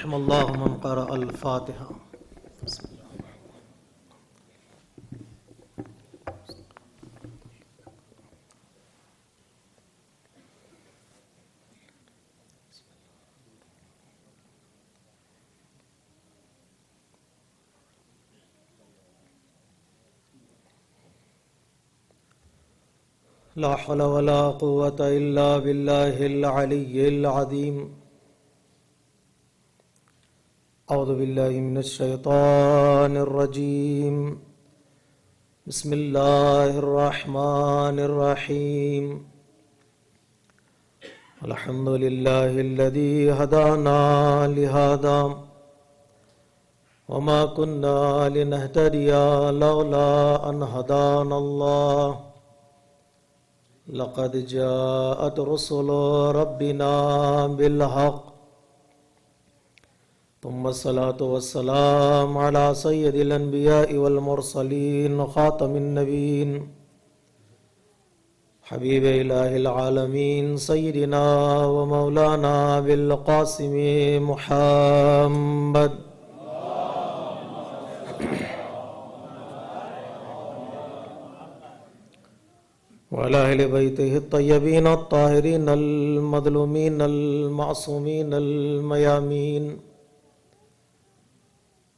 رحم الله من قرأ الفاتحة. بسم الله. لا حول ولا قوة إلا بالله العلي العظيم. أعوذ بالله من الشيطان الرجيم. بسم الله الرحمن الرحيم. الحمد لله الذي هدانا لهذا وما كنا لنهتدي لولا أن هدانا الله لقد جاءت رسل ربنا بالحق ثم الصلاة والسلام على سيد الأنبياء والمرسلين خاتم النبيين حبيب إله العالمين سيدنا ومولانا بالقاسم محمد وعلى أهل بيته الطيبين الطاهرين المظلومين المعصومين الميامين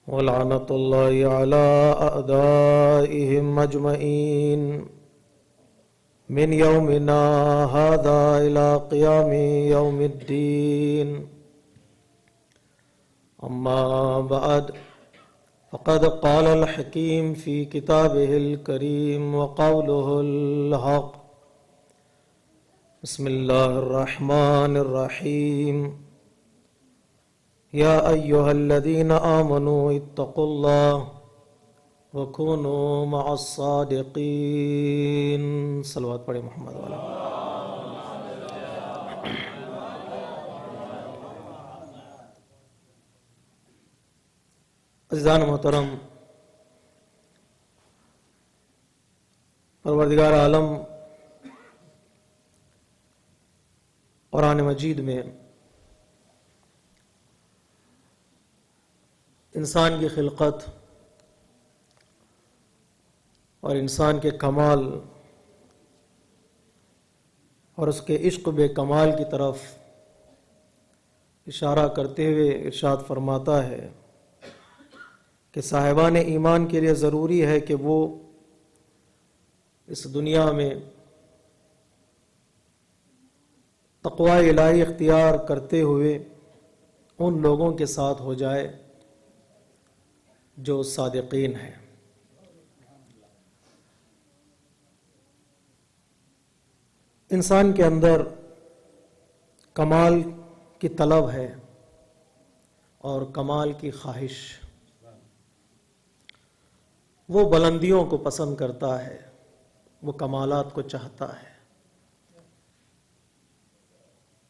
ولعنة الله على أعدائهم أجمعين من يومنا هذا إلى قيام يوم الدين. أما بعد فقد قال الحكيم في كتابه الكريم وقوله الحق. بسم الله الرحمن الرحيم. يا أيها الذين آمنوا اتقوا الله وكونوا مع الصادقين. صلوات پڑھیں محمد والا. عزیزان محترم، پروردگار عالم قرآن مجید میں انسان کی خلقت اور انسان کے کمال اور اس کے عشق بے کمال کی طرف اشارہ کرتے ہوئے ارشاد فرماتا ہے کہ صاحبان ایمان کے لیے ضروری ہے کہ وہ اس دنیا میں تقوی الہی اختیار کرتے ہوئے ان لوگوں کے ساتھ ہو جائے جو صادقین ہیں. انسان کے اندر کمال کی طلب ہے اور کمال کی خواہش. وہ بلندیوں کو پسند کرتا ہے، وہ کمالات کو چاہتا ہے،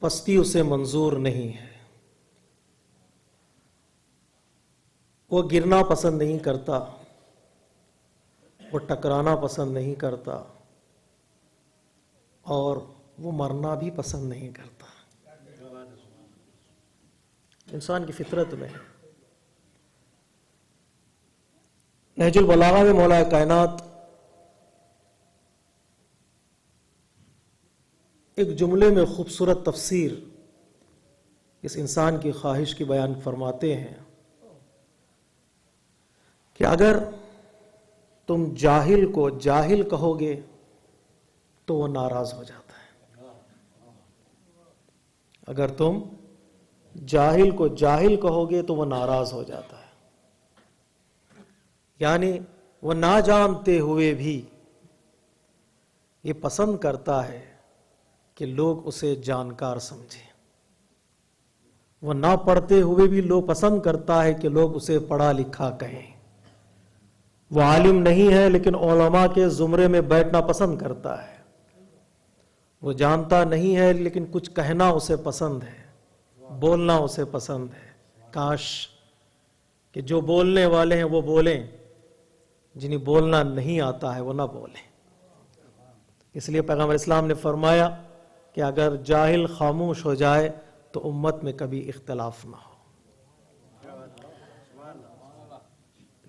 پستی اسے منظور نہیں ہے. وہ گرنا پسند نہیں کرتا، وہ ٹکرانا پسند نہیں کرتا، اور وہ مرنا بھی پسند نہیں کرتا. انسان کی فطرت میں ہے. نہج البلاغہ میں مولا کائنات ایک جملے میں خوبصورت تفسیر اس انسان کی خواہش کی بیان فرماتے ہیں کہ اگر تم جاہل کو جاہل کہو گے تو وہ ناراض ہو جاتا ہے. اگر تم جاہل کو جاہل کہو گے تو وہ ناراض ہو جاتا ہے. یعنی وہ نہ جانتے ہوئے بھی یہ پسند کرتا ہے کہ لوگ اسے جانکار سمجھیں. وہ نہ پڑھتے ہوئے بھی لوگ پسند کرتا ہے کہ لوگ اسے پڑھا لکھا کہیں. وہ عالم نہیں ہے لیکن علماء کے زمرے میں بیٹھنا پسند کرتا ہے. وہ جانتا نہیں ہے لیکن کچھ کہنا اسے پسند ہے، بولنا اسے پسند ہے. کاش کہ جو بولنے والے ہیں وہ بولیں، جنہیں بولنا نہیں آتا ہے وہ نہ بولیں. اس لیے پیغمبر اسلام نے فرمایا کہ اگر جاہل خاموش ہو جائے تو امت میں کبھی اختلاف نہ ہو.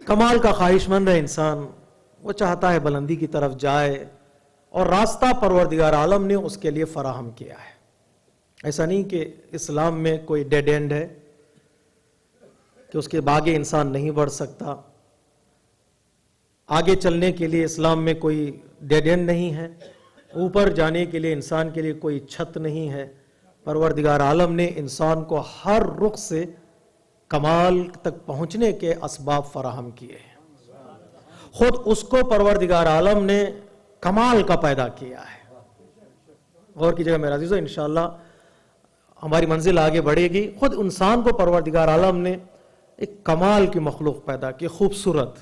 کمال کا خواہش مند ہے انسان، وہ چاہتا ہے بلندی کی طرف جائے، اور راستہ پروردگار عالم نے اس کے لیے فراہم کیا ہے۔ ایسا نہیں کہ اسلام میں کوئی ڈیڈ اینڈ ہے کہ اس کے آگے انسان نہیں بڑھ سکتا، آگے چلنے کے لیے اسلام میں کوئی ڈیڈ اینڈ نہیں ہے، اوپر جانے کے لیے انسان کے لیے کوئی چھت نہیں ہے۔ پروردگار عالم نے انسان کو ہر رخ سے کمال تک پہنچنے کے اسباب فراہم کیے ہیں۔ خود اس کو پروردگار عالم نے کمال کا پیدا کیا ہے۔ غور کیجئے گا میرے عزیزو، انشاءاللہ ہماری منزل آگے بڑھے گی۔ خود انسان کو پروردگار عالم نے ایک کمال کی مخلوق پیدا کی، خوبصورت۔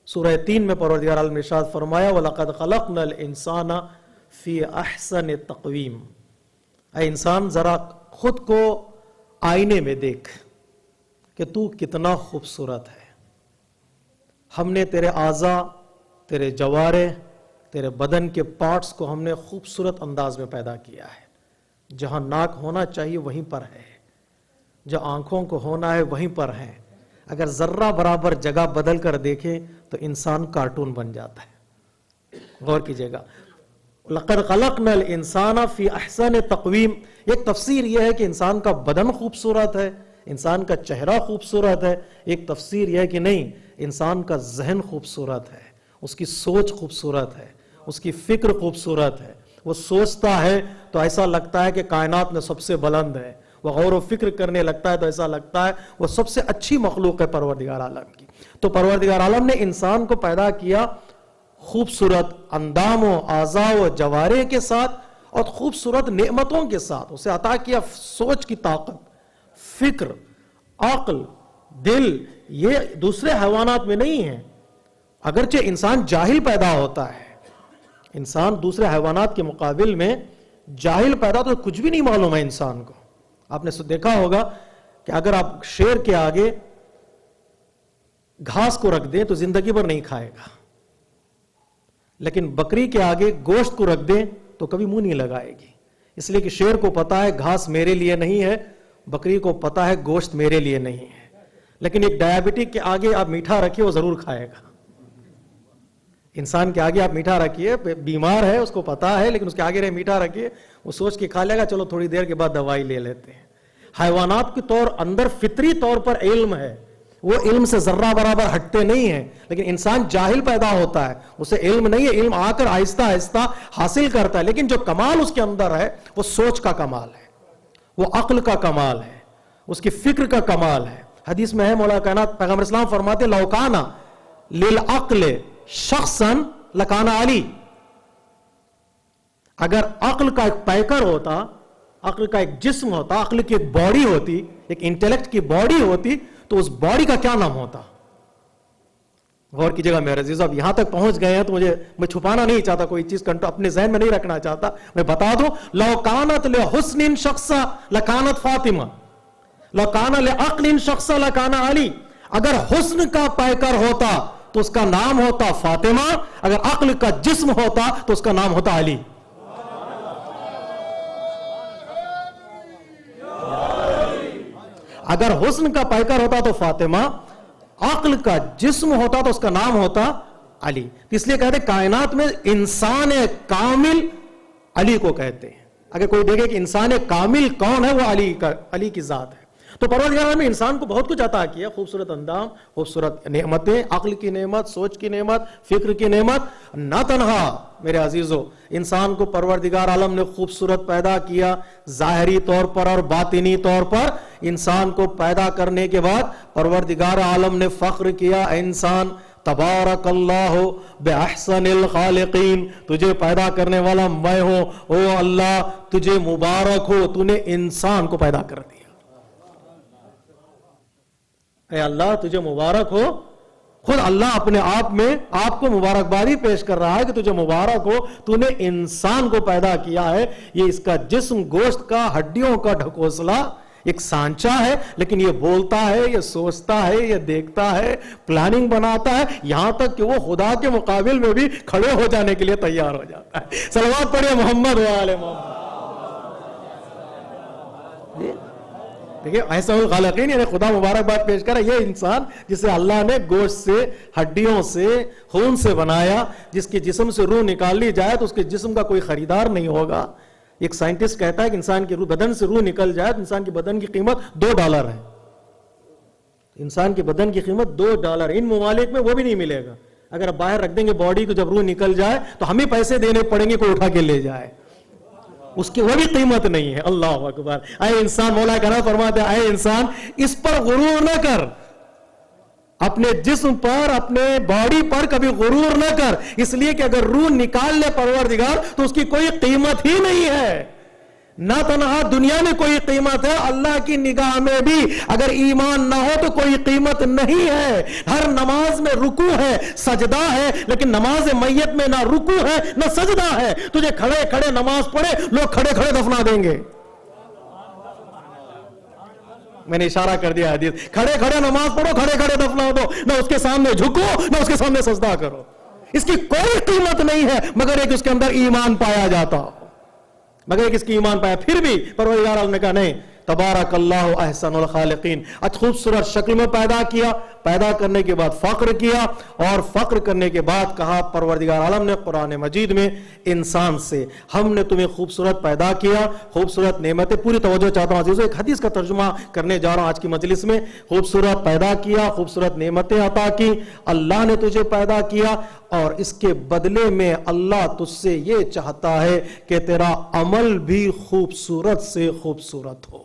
سورہ 3 میں پروردگار عالم نے ارشاد فرمایا وَلَقَدْ خَلَقْنَا الْإِنسَانَ فِي أَحْسَنِ تَقْوِيمٍ۔ اے انسان ذرا خود کو آئینے میں دیکھ کہ تو کتنا خوبصورت ہے۔ ہم نے تیرے اعضاء، تیرے جوارح، تیرے بدن کے پارٹس کو ہم نے خوبصورت انداز میں پیدا کیا ہے۔ جہاں ناک ہونا چاہیے وہیں پر ہے، جہاں آنکھوں کو ہونا ہے وہیں پر ہے۔ اگر ذرہ برابر جگہ بدل کر دیکھیں تو انسان کارٹون بن جاتا ہے۔ غور کیجئے گا، لَقَدْ خَلَقْنَا الْإِنسَانَ فِي أَحْسَنِ تَقْوِيمٍ۔ ایک تفسیر یہ ہے کہ انسان کا بدن خوبصورت ہے، انسان کا چہرہ خوبصورت ہے۔ ایک تفسیر یہ ہے کہ نہیں، انسان کا ذہن خوبصورت ہے، اس کی سوچ خوبصورت ہے، اس کی فکر خوبصورت ہے۔ وہ سوچتا ہے تو ایسا لگتا ہے کہ کائنات میں سب سے بلند ہے، وہ غور و فکر کرنے لگتا ہے تو ایسا لگتا ہے وہ سب سے اچھی مخلوق ہے پروردگار عالم کی۔ تو پروردگار عالم نے انسان کو پیدا کیا خوبصورت اندام و اعضاء و جوارح کے ساتھ اور خوبصورت نعمتوں کے ساتھ۔ اسے عطا کیا سوچ کی طاقت، فکر، عقل، دل۔ یہ دوسرے حیوانات میں نہیں ہے۔ اگرچہ انسان جاہل پیدا ہوتا ہے، انسان دوسرے حیوانات کے مقابل میں جاہل پیدا تو کچھ بھی نہیں معلوم ہے انسان کو۔ آپ نے دیکھا ہوگا کہ اگر آپ شیر کے آگے گھاس کو رکھ دیں تو زندگی بھر نہیں کھائے گا، لیکن بکری کے آگے گوشت کو رکھ دیں تو کبھی منہ نہیں لگائے گی، اس لیے کہ شیر کو پتا ہے گھاس میرے لیے نہیں ہے، بکری کو پتا ہے گوشت میرے لیے نہیں ہے۔ لیکن ایک ڈائبٹک کے آگے آپ میٹھا رکھیے وہ ضرور کھائے گا۔ انسان کے آگے آپ میٹھا رکھیے، بیمار ہے اس کو پتا ہے، لیکن اس کے آگے رہے میٹھا رکھیے، وہ سوچ کے کھا لے گا چلو تھوڑی دیر کے بعد دوائی لے لیتے ہیں۔ حیوانات کے طور اندر فطری طور پر علم ہے، وہ علم سے ذرہ برابر ہٹتے نہیں ہیں، لیکن انسان جاہل پیدا ہوتا ہے، اسے علم نہیں ہے، علم آ کر آہستہ آہستہ حاصل کرتا ہے۔ لیکن جو کمال اس کے اندر ہے وہ سوچ کا کمال ہے، وہ عقل کا کمال ہے، اس کی فکر کا کمال ہے۔ حدیث میں ہے مولا کائنات پیغمبر اسلام فرماتے لو کان للعقل شخصا لکان علی۔ اگر عقل کا ایک پیکر ہوتا، عقل کا ایک جسم ہوتا، عقل کی ایک باڈی ہوتی، ایک انٹیلیکٹ کی باڈی ہوتی، تو اس باڈی کا کیا نام ہوتا؟ غور کیجئے گا میرے عزیز، اب یہاں تک پہنچ گئے ہیں تو میں چھپانا نہیں چاہتا، کوئی چیز اپنے ذہن میں نہیں رکھنا چاہتا، میں بتا دوں لو کانت لحسن شخصا لکانت فاطمہ، لو کان لعقل شخصا لکان علی۔ اگر حسن کا پیکر ہوتا تو اس کا نام ہوتا فاطمہ، اگر عقل کا جسم ہوتا تو اس کا نام ہوتا علی۔ اگر حسن کا پیکر ہوتا تو فاطمہ، عقل کا جسم ہوتا تو اس کا نام ہوتا علی۔ اس لیے کہتے ہیں کائنات میں انسان کامل علی کو کہتے ہیں۔ اگر کوئی دیکھے کہ انسان کامل کون ہے، وہ علی کی ذات ہے۔ تو پروردگار نے انسان کو بہت کچھ عطا کیا، خوبصورت اندام، خوبصورت نعمتیں، عقل کی نعمت، سوچ کی نعمت، فکر کی نعمت۔ نہ تنہا میرے عزیزو، انسان کو پروردگار عالم نے خوبصورت پیدا کیا ظاہری طور پر اور باطنی طور پر۔ انسان کو پیدا کرنے کے بعد پروردگار عالم نے فخر کیا، اے انسان تبارک اللہ بأحسن الخالقین، تجھے پیدا کرنے والا میں ہوں، او اللہ تجھے مبارک ہو، تو نے انسان کو پیدا کر دیا۔ اے اللہ تجھے مبارک ہو، خود اللہ اپنے آپ میں آپ کو مبارکبادی پیش کر رہا ہے کہ تجھے مبارک ہو، تو نے انسان کو پیدا کیا ہے۔ یہ اس کا جسم گوشت کا ہڈیوں کا ڈھکوسلا ایک سانچہ ہے، لیکن یہ بولتا ہے، یہ سوچتا ہے، یہ دیکھتا ہے، پلاننگ بناتا ہے، یہاں تک کہ وہ خدا کے مقابل میں بھی کھڑے ہو جانے کے لیے تیار ہو جاتا ہے۔ صلوات پڑھیے محمد و آل محمد۔ دیکھیں احسن الخالقین یعنی خدا مبارکباد پیش کرا یہ انسان جسے اللہ نے گوشت سے، ہڈیوں سے، خون سے بنایا، جس کے جسم سے روح نکال لی جائے تو اس کے جسم کا کوئی خریدار نہیں ہوگا. ایک سائنٹسٹ کہتا ہے کہ انسان کے بدن سے روح نکل جائے تو انسان کے بدن کی قیمت $2 ہے. انسان کے بدن کی قیمت $2. ان ممالک میں وہ بھی نہیں ملے گا. اگر آپ باہر رکھ دیں گے باڈی کو، جب روح نکل جائے تو ہمیں پیسے دینے پڑیں گے کوئی اٹھا کے لے جائے، اس کی وہ بھی قیمت نہیں ہے. اللہ اکبر. اے انسان، مولا کرام فرماتے ہیں اے انسان اس پر غرور نہ کر، اپنے جسم پر، اپنے باڈی پر کبھی غرور نہ کر، اس لیے کہ اگر روح نکال لے پروردگار تو اس کی کوئی قیمت ہی نہیں ہے. نہ تنہا دنیا میں کوئی قیمت ہے، اللہ کی نگاہ میں بھی اگر ایمان نہ ہو تو کوئی قیمت نہیں ہے. ہر نماز میں رکوع ہے، سجدہ ہے، لیکن نماز میت میں نہ رکوع ہے نہ سجدہ ہے. تجھے کھڑے کھڑے نماز پڑھے لوگ کھڑے کھڑے دفنا دیں گے. میں نے اشارہ کر دیا حدیث، کھڑے کھڑے نماز پڑھو، کھڑے کھڑے دفنا دو، نہ اس کے سامنے جھکو نہ اس کے سامنے سجدہ کرو. اس کی کوئی قیمت نہیں ہے مگر ایک اس کے اندر ایمان پایا جاتا، مگر ایک اس کی ایمان پایا. پھر بھی پروردگار عالم نے کہا نہیں، تبارک اللہ احسن الخالقین. خوبصورت شکل میں پیدا کیا، پیدا کرنے کے بعد فخر کیا، اور فخر کرنے کے بعد کہا پروردگار عالم نے قرآن مجید میں انسان سے ہم نے تمہیں خوبصورت پیدا کیا، خوبصورت نعمتیں. پوری توجہ چاہتا ہوں عزیزو، ایک حدیث کا ترجمہ کرنے جا رہا ہوں آج کی مجلس میں. خوبصورت پیدا کیا، خوبصورت نعمتیں عطا کی، اللہ نے تجھے پیدا کیا، اور اس کے بدلے میں اللہ تجھ سے یہ چاہتا ہے کہ تیرا عمل بھی خوبصورت سے خوبصورت ہو.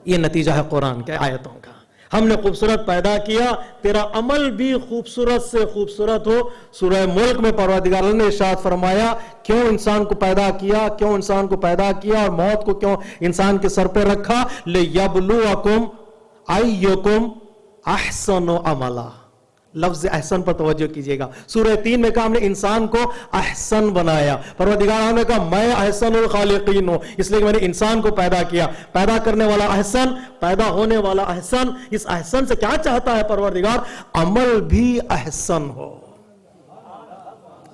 یہ نتیجہ ہے قرآن کے آیتوں کا. ہم نے خوبصورت پیدا کیا، تیرا عمل بھی خوبصورت سے خوبصورت ہو. سورہ ملک میں پروردگار نے ارشاد فرمایا کیوں انسان کو پیدا کیا، کیوں انسان کو پیدا کیا اور موت کو کیوں انسان کے سر پہ رکھا. لِيَبْلُوَكُمْ أَيُّكُمْ أَحْسَنُ عَمَلًا. لفظ احسن پر توجہ کیجئے گا. سورہ 3 میں کہا ہم نے انسان کو احسن بنایا. پروردگار نے کہا میں احسن الخالقین ہوں، اس لیے کہ میں نے انسان کو پیدا کیا. پیدا کرنے والا احسن، پیدا ہونے والا احسن. اس احسن سے کیا چاہتا ہے پروردگار؟ عمل بھی احسن ہو.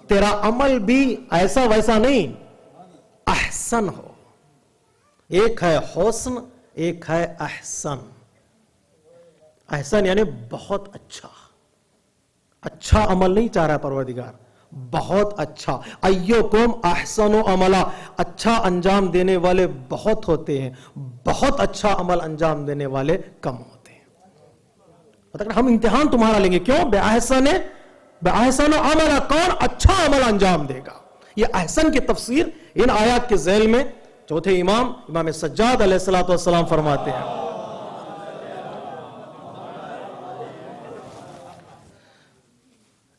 تیرا عمل بھی ایسا ویسا نہیں، احسن ہو. ایک ہے حسن، ایک ہے احسن. احسن یعنی بہت اچھا. اچھا عمل نہیں چاہ رہا پروردگار، بہت اچھا. ایوکم احسن عملا. اچھا انجام دینے والے بہت ہوتے ہیں، بہت اچھا عمل انجام دینے والے کم ہوتے ہیں. ہم امتحان تمہارا لیں گے. کیوں؟ بے احسن عملا. کون اچھا عمل انجام دے گا. یہ احسن کی تفسیر ان آیات کے ذیل میں چوتھے امام سجاد علیہ السلام فرماتے ہیں.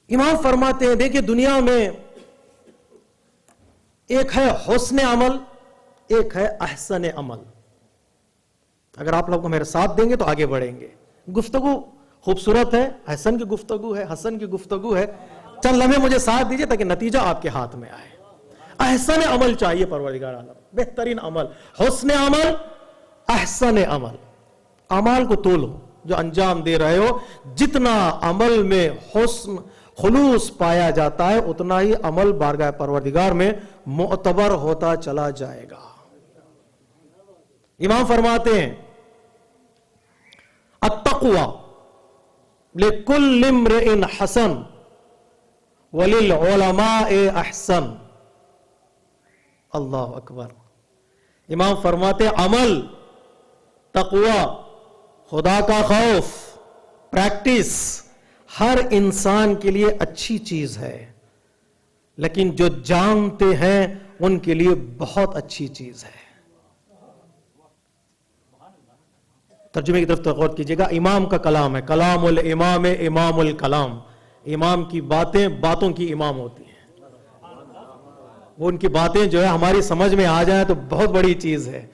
امام فرماتے ہیں دیکھیں دنیا میں ایک ہے حسن عمل، ایک ہے احسن عمل. اگر آپ لوگ میرے ساتھ دیں گے تو آگے بڑھیں گے. گفتگو خوبصورت ہے، احسن کی گفتگو ہے، حسن کی گفتگو ہے. چند لمحے مجھے ساتھ دیجئے تاکہ نتیجہ آپ کے ہاتھ میں آئے. احسن عمل چاہیے پروردگار عالم، بہترین عمل. حسن عمل، احسن عمل. اعمال کو تولو جو انجام دے رہے ہو. جتنا عمل میں حسن خلوص پایا جاتا ہے اتنا ہی عمل بارگاہ پروردگار میں معتبر ہوتا چلا جائے گا. امام فرماتے ہیں التقوى لكل امرئ حسن وللعلماء احسن. اللہ اکبر. امام فرماتے عمل، تقوی، خدا کا خوف، پریکٹس ہر انسان کے لیے اچھی چیز ہے، لیکن جو جانتے ہیں ان کے لیے بہت اچھی چیز ہے. ترجمے کی طرف غور کیجئے گا. امام کا کلام ہے، کلام الامام امام الکلام. امام کی باتیں باتوں کی امام ہوتی ہیں. وہ ان کی باتیں جو ہے ہماری سمجھ میں آ جائیں تو بہت بڑی چیز ہے.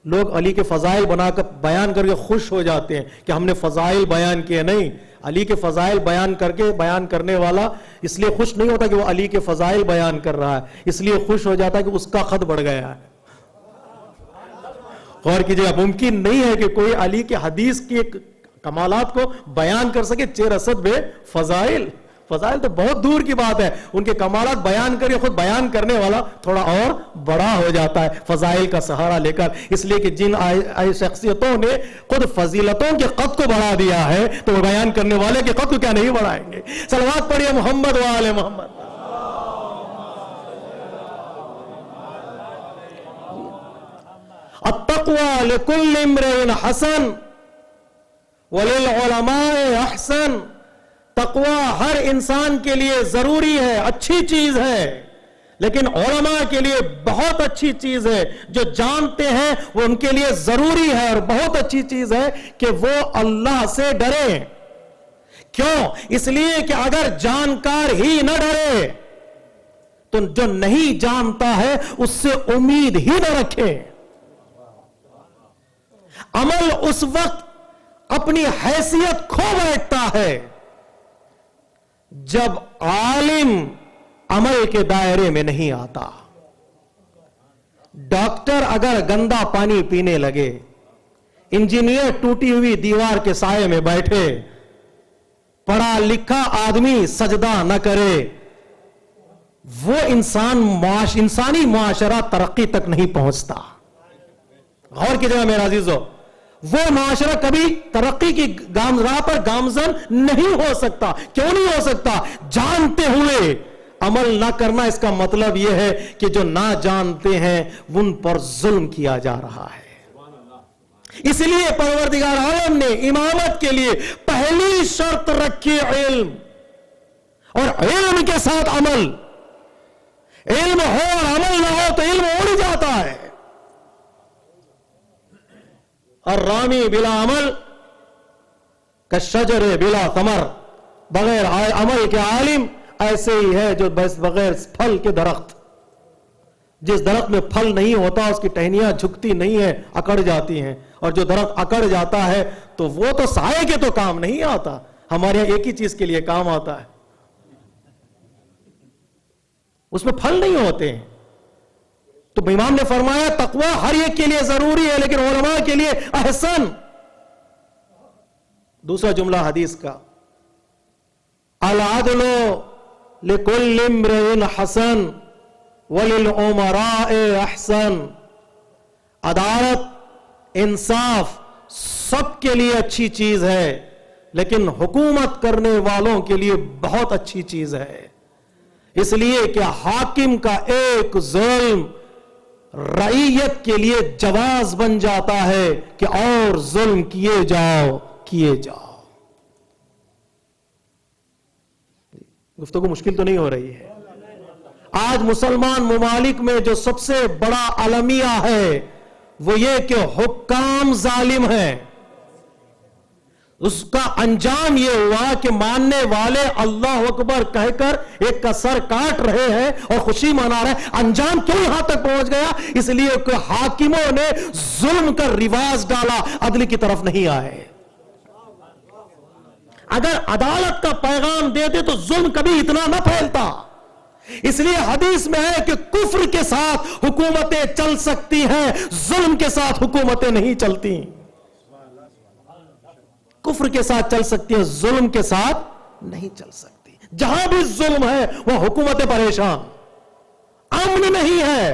لوگ علی کے فضائل بنا کر بیان کر کے خوش ہو جاتے ہیں کہ ہم نے فضائل بیان کیے. نہیں، علی کے فضائل بیان کر کے بیان کرنے والا اس لیے خوش نہیں ہوتا کہ وہ علی کے فضائل بیان کر رہا ہے، اس لیے خوش ہو جاتا ہے کہ اس کا خط بڑھ گیا ہے. غور کیجئے گا، ممکن نہیں ہے کہ کوئی علی کے حدیث کی کمالات کو بیان کر سکے. چیر اسد بے فضائل، فضائل تو بہت دور کی بات ہے، ان کے کمالات بیان کرے، خود بیان کرنے والا تھوڑا اور بڑا ہو جاتا ہے فضائل کا سہارا لے کر. اس لیے کہ جن شخصیتوں نے خود فضیلتوں کے قد کو بڑھا دیا ہے تو وہ بیان کرنے والے کے قد کو کیا نہیں بڑھائیں گے. صلوات پڑھیے محمد و آل محمد. التقوى لكل امرئ حسن وللعلماء احسن. تقوی ہر انسان کے لیے ضروری ہے، اچھی چیز ہے، لیکن علماء کے لیے بہت اچھی چیز ہے. جو جانتے ہیں وہ ان کے لیے ضروری ہے اور بہت اچھی چیز ہے کہ وہ اللہ سے ڈرے. کیوں؟ اس لیے کہ اگر جانکار ہی نہ ڈرے تو جو نہیں جانتا ہے اس سے امید ہی نہ رکھے. عمل اس وقت اپنی حیثیت کھو بیٹھتا ہے جب عالم عمل کے دائرے میں نہیں آتا. ڈاکٹر اگر گندا پانی پینے لگے، انجینئر ٹوٹی ہوئی دیوار کے سائے میں بیٹھے، پڑھا لکھا آدمی سجدہ نہ کرے، وہ انسانی معاشرہ ترقی تک نہیں پہنچتا. غور کیجیے میرے عزیزو، وہ معاشرہ کبھی ترقی کی راہ پر گامزن نہیں ہو سکتا. کیوں نہیں ہو سکتا؟ جانتے ہوئے عمل نہ کرنا. اس کا مطلب یہ ہے کہ جو نہ جانتے ہیں ان پر ظلم کیا جا رہا ہے. اس لیے پروردگار عالم نے امامت کے لیے پہلی شرط رکھی علم، اور علم کے ساتھ عمل. علم ہو اور عمل نہ ہو تو علم اڑ جاتا ہے. الرامی بلا عمل کالشجر بلا ثمر. بغیر عمل کے عالم ایسے ہی ہے جو بغیر پھل کے درخت. جس درخت میں پھل نہیں ہوتا اس کی ٹہنیاں جھکتی نہیں ہیں، اکڑ جاتی ہیں، اور جو درخت اکڑ جاتا ہے تو وہ تو سائے کے تو کام نہیں آتا. ہمارے یہاں ایک ہی چیز کے لیے کام آتا ہے، اس میں پھل نہیں ہوتے ہیں. تو امام نے فرمایا تقوی ہر ایک کے لیے ضروری ہے لیکن علماء کے لیے احسن. دوسرا جملہ حدیث کا، العدل لکل امرئ حسن وللامراء احسن. عدالت، انصاف سب کے لیے اچھی چیز ہے لیکن حکومت کرنے والوں کے لیے بہت اچھی چیز ہے. اس لیے کہ حاکم کا ایک ظلم رعیت کے لیے جواز بن جاتا ہے کہ اور ظلم کیے جاؤ. گفتگو مشکل تو نہیں ہو رہی ہے. آج مسلمان ممالک میں جو سب سے بڑا المیہ ہے وہ یہ کہ حکام ظالم ہیں. اس کا انجام یہ ہوا کہ ماننے والے اللہ اکبر کہہ کر ایک کا سر کاٹ رہے ہیں اور خوشی منا رہے ہیں. انجام کیوں یہاں تک پہنچ گیا؟ اس لیے کہ حاکموں نے ظلم کا رواج ڈالا، عدل کی طرف نہیں آئے. اگر عدالت کا پیغام دیتے تو ظلم کبھی اتنا نہ پھیلتا. اس لیے حدیث میں ہے کہ کفر کے ساتھ حکومتیں چل سکتی ہیں، ظلم کے ساتھ حکومتیں نہیں چلتی. کفر کے ساتھ چل سکتی ہیں، ظلم کے ساتھ نہیں چل سکتی. جہاں بھی ظلم ہے وہ حکومتیں پریشان، امن نہیں ہے،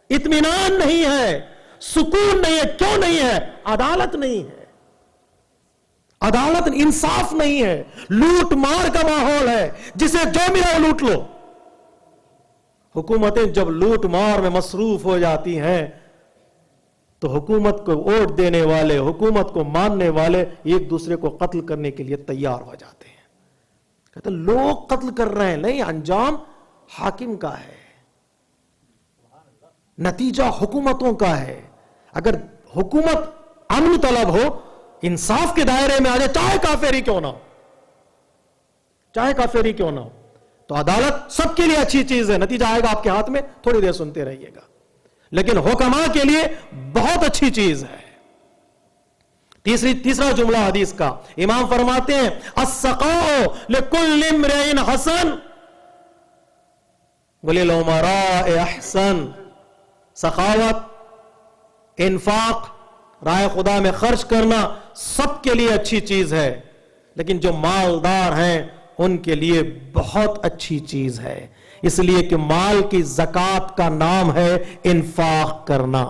اطمینان نہیں ہے، سکون نہیں ہے. کیوں نہیں ہے؟ عدالت نہیں ہے، عدالت انصاف نہیں ہے، لوٹ مار کا ماحول ہے، جسے جو ملا وہ لوٹ لو. حکومتیں جب لوٹ مار میں مصروف ہو جاتی ہیں تو حکومت کو ووٹ دینے والے، حکومت کو ماننے والے ایک دوسرے کو قتل کرنے کے لیے تیار ہو جاتے ہیں. کہتے ہیں لوگ قتل کر رہے ہیں، نہیں، انجام حاکم کا ہے، نتیجہ حکومتوں کا ہے. اگر حکومت امن طلب ہو، انصاف کے دائرے میں آ جائے، چاہے کافری کیوں نہ ہو، تو عدالت سب کے لیے اچھی چیز ہے. نتیجہ آئے گا آپ کے ہاتھ میں، تھوڑی دیر سنتے رہیے گا. لیکن حکماء کے لیے بہت اچھی چیز ہے. تیسرا جملہ حدیث کا، امام فرماتے ہیں السخاء لکل امرئ حسن وللامراء احسن. سخاوت، انفاق، راہ خدا میں خرچ کرنا سب کے لیے اچھی چیز ہے، لیکن جو مالدار ہیں ان کے لیے بہت اچھی چیز ہے، اس لیے کہ مال کی زکوٰۃ کا نام ہے انفاق کرنا۔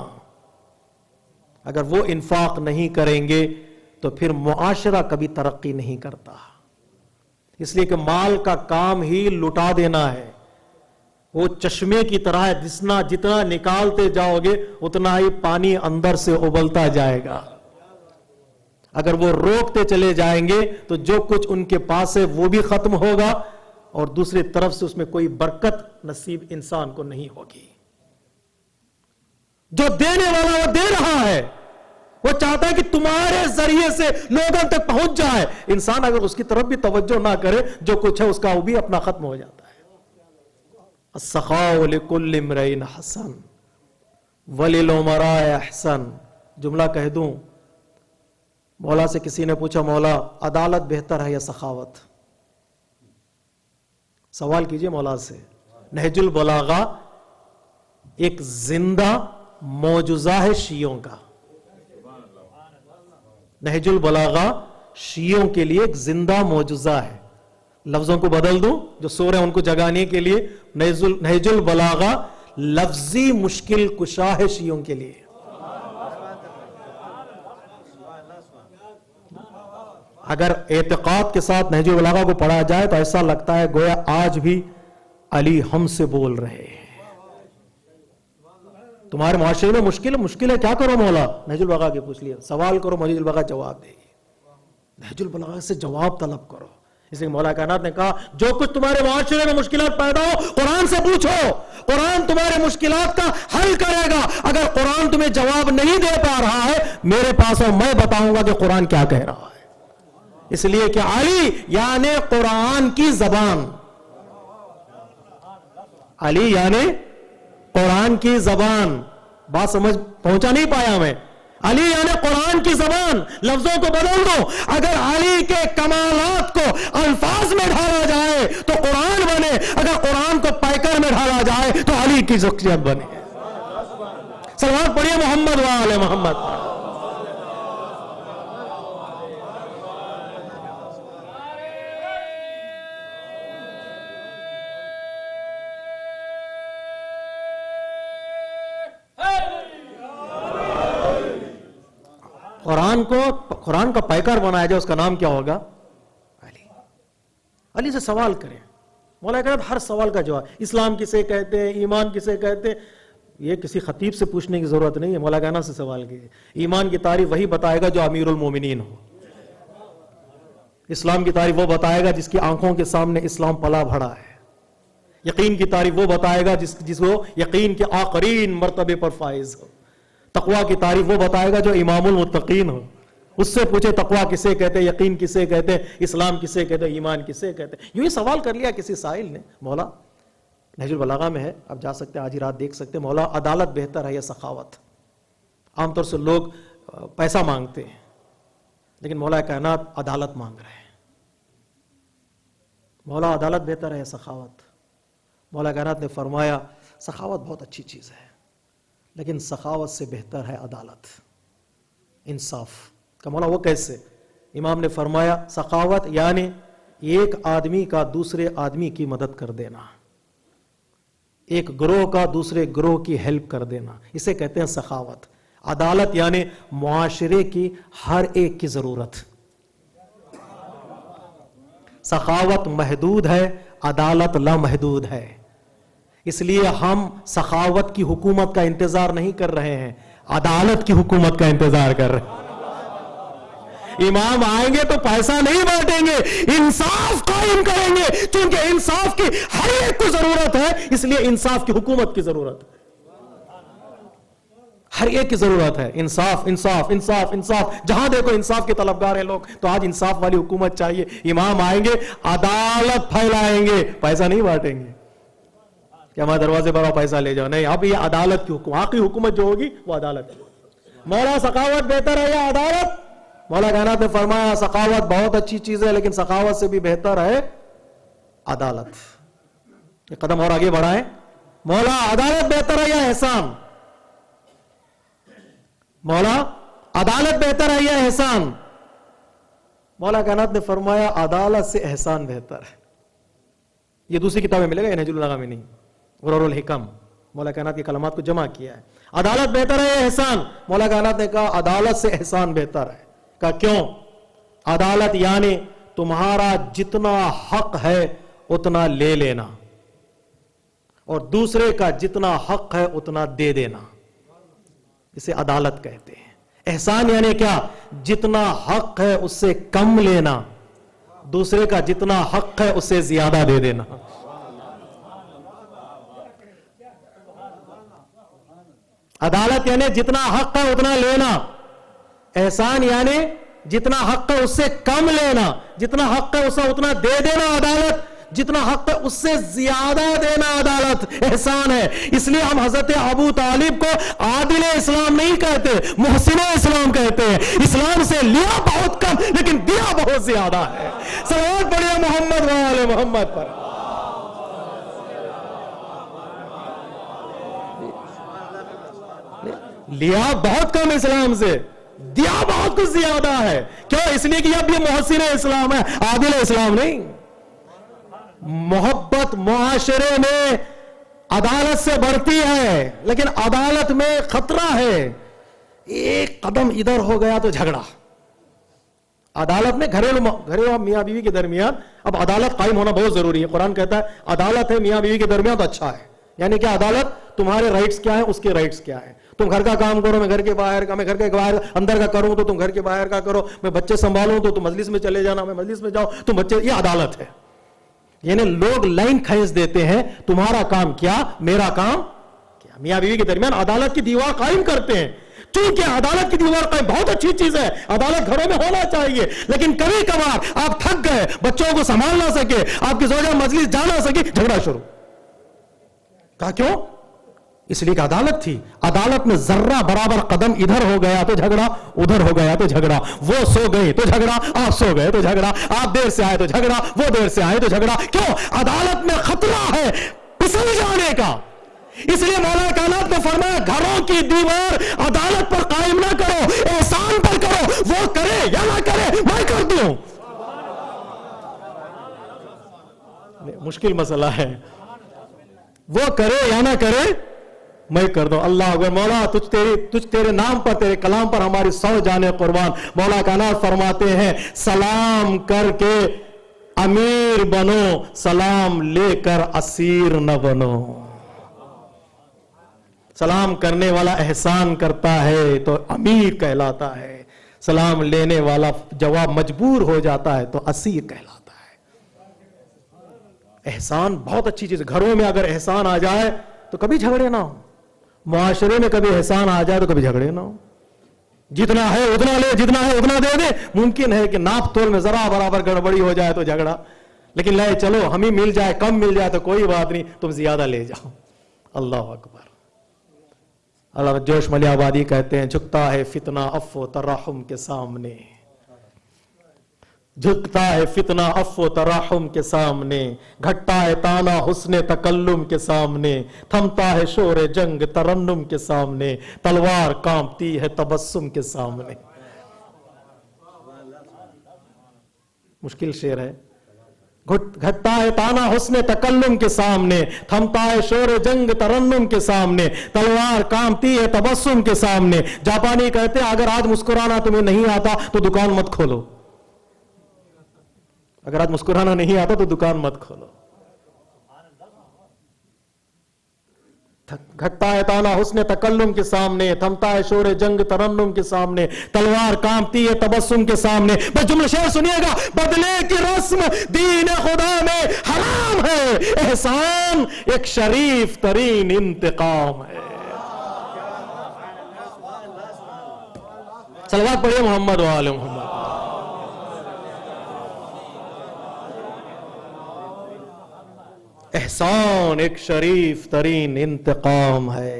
اگر وہ انفاق نہیں کریں گے تو پھر معاشرہ کبھی ترقی نہیں کرتا، اس لیے کہ مال کا کام ہی لٹا دینا ہے۔ وہ چشمے کی طرح ہے، جتنا نکالتے جاؤ گے اتنا ہی پانی اندر سے ابلتا جائے گا۔ اگر وہ روکتے چلے جائیں گے تو جو کچھ ان کے پاس ہے وہ بھی ختم ہوگا، اور دوسری طرف سے اس میں کوئی برکت نصیب انسان کو نہیں ہوگی۔ جو دینے والا وہ دے رہا ہے، وہ چاہتا ہے کہ تمہارے ذریعے سے لوگوں تک پہنچ جائے۔ انسان اگر اس کی طرف بھی توجہ نہ کرے، جو کچھ ہے اس کا وہ بھی اپنا ختم ہو جاتا ہے۔ السخاء لکل امرئ حسن وللامراء احسن۔ جملہ کہہ دوں، مولا سے کسی نے پوچھا، مولا عدالت بہتر ہے یا سخاوت؟ سوال کیجئے مولا سے۔ نہج البلاغہ ایک زندہ معجزہ ہے شیعوں کا۔ نہج البلاغہ شیعوں کے لیے ایک زندہ معجزہ ہے۔ لفظوں کو بدل دوں، جو سو رہے ہیں ان کو جگانے کے لیے، نہج البلاغہ لفظی مشکل کشا ہے شیعوں کے لیے۔ اگر اعتقاد کے ساتھ نہج البلاغہ کو پڑھا جائے تو ایسا لگتا ہے گویا آج بھی علی ہم سے بول رہے ہیں۔ تمہارے معاشرے میں مشکل ہے، کیا کرو مولا؟ نہج البلاغہ کے پوچھ لیا، سوال کرو، نہج البلاغہ جواب دے گی۔ نہج البلاغہ سے جواب طلب کرو۔ اس لیے مولا کائنات نے کہا، جو کچھ تمہارے معاشرے میں مشکلات پیدا ہو قرآن سے پوچھو، قرآن تمہارے مشکلات کا حل کرے گا۔ اگر قرآن تمہیں جواب نہیں دے پا رہا ہے، میرے پاس ہو، میں بتاؤں گا کہ قرآن کیا کہہ رہا ہے۔ اس لیے کہ علی یعنی قرآن کی زبان، علی یعنی قرآن کی زبان۔ بات سمجھ پہنچا نہیں پایا میں؟ علی یعنی قرآن کی زبان۔ لفظوں کو بدل دو، اگر علی کے کمالات کو الفاظ میں ڈھالا جائے تو قرآن بنے، اگر قرآن کو پیکر میں ڈھالا جائے تو علی کی شخصیت بنے۔ صلوات پڑھیے محمد و آل محمد۔ قرآن کا پیکر بنایا جائے، اس کا نام کیا ہوگا؟ علی۔ علی سے سوال کریں، مولا کہتے ہر سوال کا جواب۔ اسلام کسے کہتے ہیں، ایمان کسے کہتے ہیں، یہ کسی خطیب سے پوچھنے کی ضرورت نہیں ہے، مولا کائنات سے سوال کیجئے۔ ایمان کی تعریف وہی بتائے گا جو امیر المومنین ہو، اسلام کی تعریف وہ بتائے گا جس کی آنکھوں کے سامنے اسلام پلا بھڑا ہے، یقین کی تعریف وہ بتائے گا جس کو یقین کے آخرین مرتبے پر فائز ہو، تقوی کی تعریف وہ بتائے گا جو امام المتقین ہو۔ اس سے پوچھے تقوی کسے کہتے ہیں، یقین کسے کہتے ہیں، اسلام کسے کہتے ہیں، ایمان کسے کہتے ہیں۔ یوں ہی سوال کر لیا کسی سائل نے، مولا نہج البلاغہ میں ہے، اب جا سکتے ہیں، آج ہی رات دیکھ سکتے ہیں، مولا عدالت بہتر ہے یا سخاوت؟ عام طور سے لوگ پیسہ مانگتے ہیں، لیکن مولا کائنات عدالت مانگ رہے ہیں۔ مولا عدالت بہتر ہے یا سخاوت؟ مولا کائنات نے فرمایا سخاوت بہت اچھی چیز ہے، لیکن سخاوت سے بہتر ہے عدالت، انصاف کا۔ مولا وہ کیسے؟ امام نے فرمایا سخاوت یعنی ایک آدمی کا دوسرے آدمی کی مدد کر دینا، ایک گروہ کا دوسرے گروہ کی ہیلپ کر دینا، اسے کہتے ہیں سخاوت۔ عدالت یعنی معاشرے کی ہر ایک کی ضرورت۔ سخاوت محدود ہے، عدالت لامحدود ہے۔ اس لیے ہم سخاوت کی حکومت کا انتظار نہیں کر رہے ہیں، عدالت کی حکومت کا انتظار کر رہے ہیں۔ امام آئیں گے تو پیسہ نہیں بانٹیں گے، انصاف قائم کریں گے، کیونکہ انصاف کی ہر ایک کو ضرورت ہے، اس لیے انصاف کی حکومت کی ضرورت ہے۔ ہر ایک کی ضرورت ہے، انصاف انصاف انصاف انصاف، جہاں دیکھو انصاف کے طلبگار ہیں لوگ، تو آج انصاف والی حکومت چاہیے۔ امام آئیں گے عدالت پھیلائیں گے، پیسہ نہیں بانٹیں گے کہ ہمارے دروازے پر آؤ پیسہ لے جاؤ، نہیں، اب یہ عدالت کی حکومت، آخری حکومت جو ہوگی وہ عدالت ہے۔ مولا سخاوت بہتر ہے یا عدالت؟ مولا کائنات نے فرمایا سخاوت بہت اچھی چیز ہے، لیکن سخاوت سے بھی بہتر ہے عدالت۔ ایک قدم اور آگے بڑھائیں، مولا عدالت بہتر ہے یا احسان؟ مولا عدالت بہتر ہے یا احسان؟ مولا کائنات نے فرمایا عدالت سے احسان بہتر ہے۔ یہ دوسری کتاب میں ملے گا، نہج البلاغہ میں نہیں. غرر الحکم مولا کائنات کی کلمات کو جمع کیا ہے. عدالت بہتر ہے یا احسان؟ مولا کائنات نے کہا عدالت سے احسان بہتر ہے. کہا کیوں؟ عدالت یعنی تمہارا جتنا حق ہے اتنا لے لینا اور دوسرے کا جتنا حق ہے اتنا دے دینا، اسے عدالت کہتے ہیں. احسان یعنی کیا؟ جتنا حق ہے اس سے کم لینا، دوسرے کا جتنا حق ہے اس سے زیادہ دے دینا. عدالت یعنی جتنا حق ہے اتنا لینا، احسان یعنی جتنا حق ہے اس سے کم لینا، جتنا حق ہے اس سے اتنا دے دینا عدالت، جتنا حق ہے اس سے زیادہ دینا عدالت احسان ہے. اس لیے ہم حضرت ابو طالب کو عادل اسلام نہیں کہتے، محسن اسلام کہتے ہیں. اسلام سے لیا بہت کم لیکن دیا بہت زیادہ ہے. صلوات پڑھیے محمد و آل محمد پر. لیا بہت کم اسلام سے، دیا بہت کچھ زیادہ ہے. کیوں؟ اس لیے کہ اب یہ محسن اسلام ہے، عادل اسلام نہیں. محبت معاشرے میں عدالت سے بڑھتی ہے لیکن عدالت میں خطرہ ہے. ایک قدم ادھر ہو گیا تو جھگڑا. عدالت میں گھریلو میاں بیوی کے درمیان اب عدالت قائم ہونا بہت ضروری ہے. قرآن کہتا ہے عدالت ہے میاں بیوی کے درمیان تو اچھا ہے. یعنی کہ عدالت تمہارے رائٹس کیا ہیں، اس کے رائٹس کیا ہیں. تم گھر کا کام کرو، میں گھر کے باہر کا، میں گھر کے باہر اندر کا کروں تو تم گھر کے باہر کا کرو، میں بچے سنبھالوں تو تم مجلس میں چلے جانا، میں مجلس میں جاؤں تم بچے. یہ عدالت ہے. یعنی لوگ لائن کھینچ دیتے ہیں، تمہارا کام کیا، میرا کام کیا. میاں بیوی کے درمیان عدالت کی دیوار قائم کرتے ہیں. چونکہ عدالت کی دیوار قائم بہت اچھی چیز ہے، عدالت گھروں میں ہونا چاہیے. لیکن کبھی کبھار آپ تھک گئے، بچوں کو سنبھال نہ سکے، آپ کی زوجہ مجلس جا نہ سکی، جھگڑا شروع. کہا کیوں؟ اس لیے کہ عدالت تھی. عدالت میں ذرہ برابر قدم ادھر ہو گیا تو جھگڑا، ادھر ہو گیا تو جھگڑا. وہ سو گئے تو جھگڑا، آپ سو گئے تو جھگڑا، آپ دیر سے آئے تو جھگڑا، وہ دیر سے آئے تو جھگڑا. کیوں؟ عدالت میں خطرہ ہے پھسل جانے کا. اس لیے مولا کائنات نے فرمایا گھروں کی دیوار عدالت پر قائم نہ کرو، احسان پر کرو. وہ کرے یا نہ کرے میں کر دوں. مشکل مسئلہ ہے. وہ کرے یا نہ کرے میں کر دوں. اللہ اکبر. مولا تجھ تیرے نام پر، تیرے کلام پر ہماری 100 جانیں قربان. مولا کائنات فرماتے ہیں سلام کر کے امیر بنو، سلام لے کر اسیر نہ بنو. سلام کرنے والا احسان کرتا ہے تو امیر کہلاتا ہے، سلام لینے والا جواب مجبور ہو جاتا ہے تو اسیر کہلاتا ہے. احسان بہت اچھی چیز ہے. گھروں میں اگر احسان آ جائے تو کبھی جھگڑے نہ ہو. معاشرے میں کبھی احسان آ جائے تو کبھی جھگڑے نہ ہو. جتنا ہے اتنا لے، جتنا ہے اتنا دے دے. ممکن ہے کہ ناپ تول میں ذرا برابر گڑبڑی ہو جائے تو جھگڑا، لیکن لے چلو ہمیں مل جائے، کم مل جائے تو کوئی بات نہیں، تم زیادہ لے جاؤ. اللہ اکبر. اللہ جوش ملی آبادی کہتے ہیں جھکتا ہے فتنہ عفو ترحم کے سامنے، جھکتا ہے فتنہ عفو ترحم کے سامنے، گھٹتا ہے تانا حسن تکلم کے سامنے، تھمتا ہے شور جنگ ترنم کے سامنے، تلوار کانپتی ہے تبسم کے سامنے. مشکل شعر ہے. گھٹتا ہے تانا حسن تکلم کے سامنے، تھمتا ہے شور جنگ ترنم کے سامنے، تلوار کامتی ہے تبسم کے سامنے. جاپانی کہتے ہیں اگر آج مسکرانا تمہیں نہیں آتا تو دکان مت کھولو. اگر آج مسکرانا نہیں آتا تو دکان مت کھولو. گھٹتا ہے تانا حسن تکلم کے سامنے، تھمتا ہے شور جنگ ترنم کے سامنے، تلوار کامتی ہے تبسم کے سامنے. بس جملہ شعر سنیے گا. بدلے کی رسم دین خدا میں حرام ہے، احسان ایک شریف ترین انتقام ہے. صلوات پڑھیے محمد و آل محمد. احسان ایک شریف ترین انتقام ہے.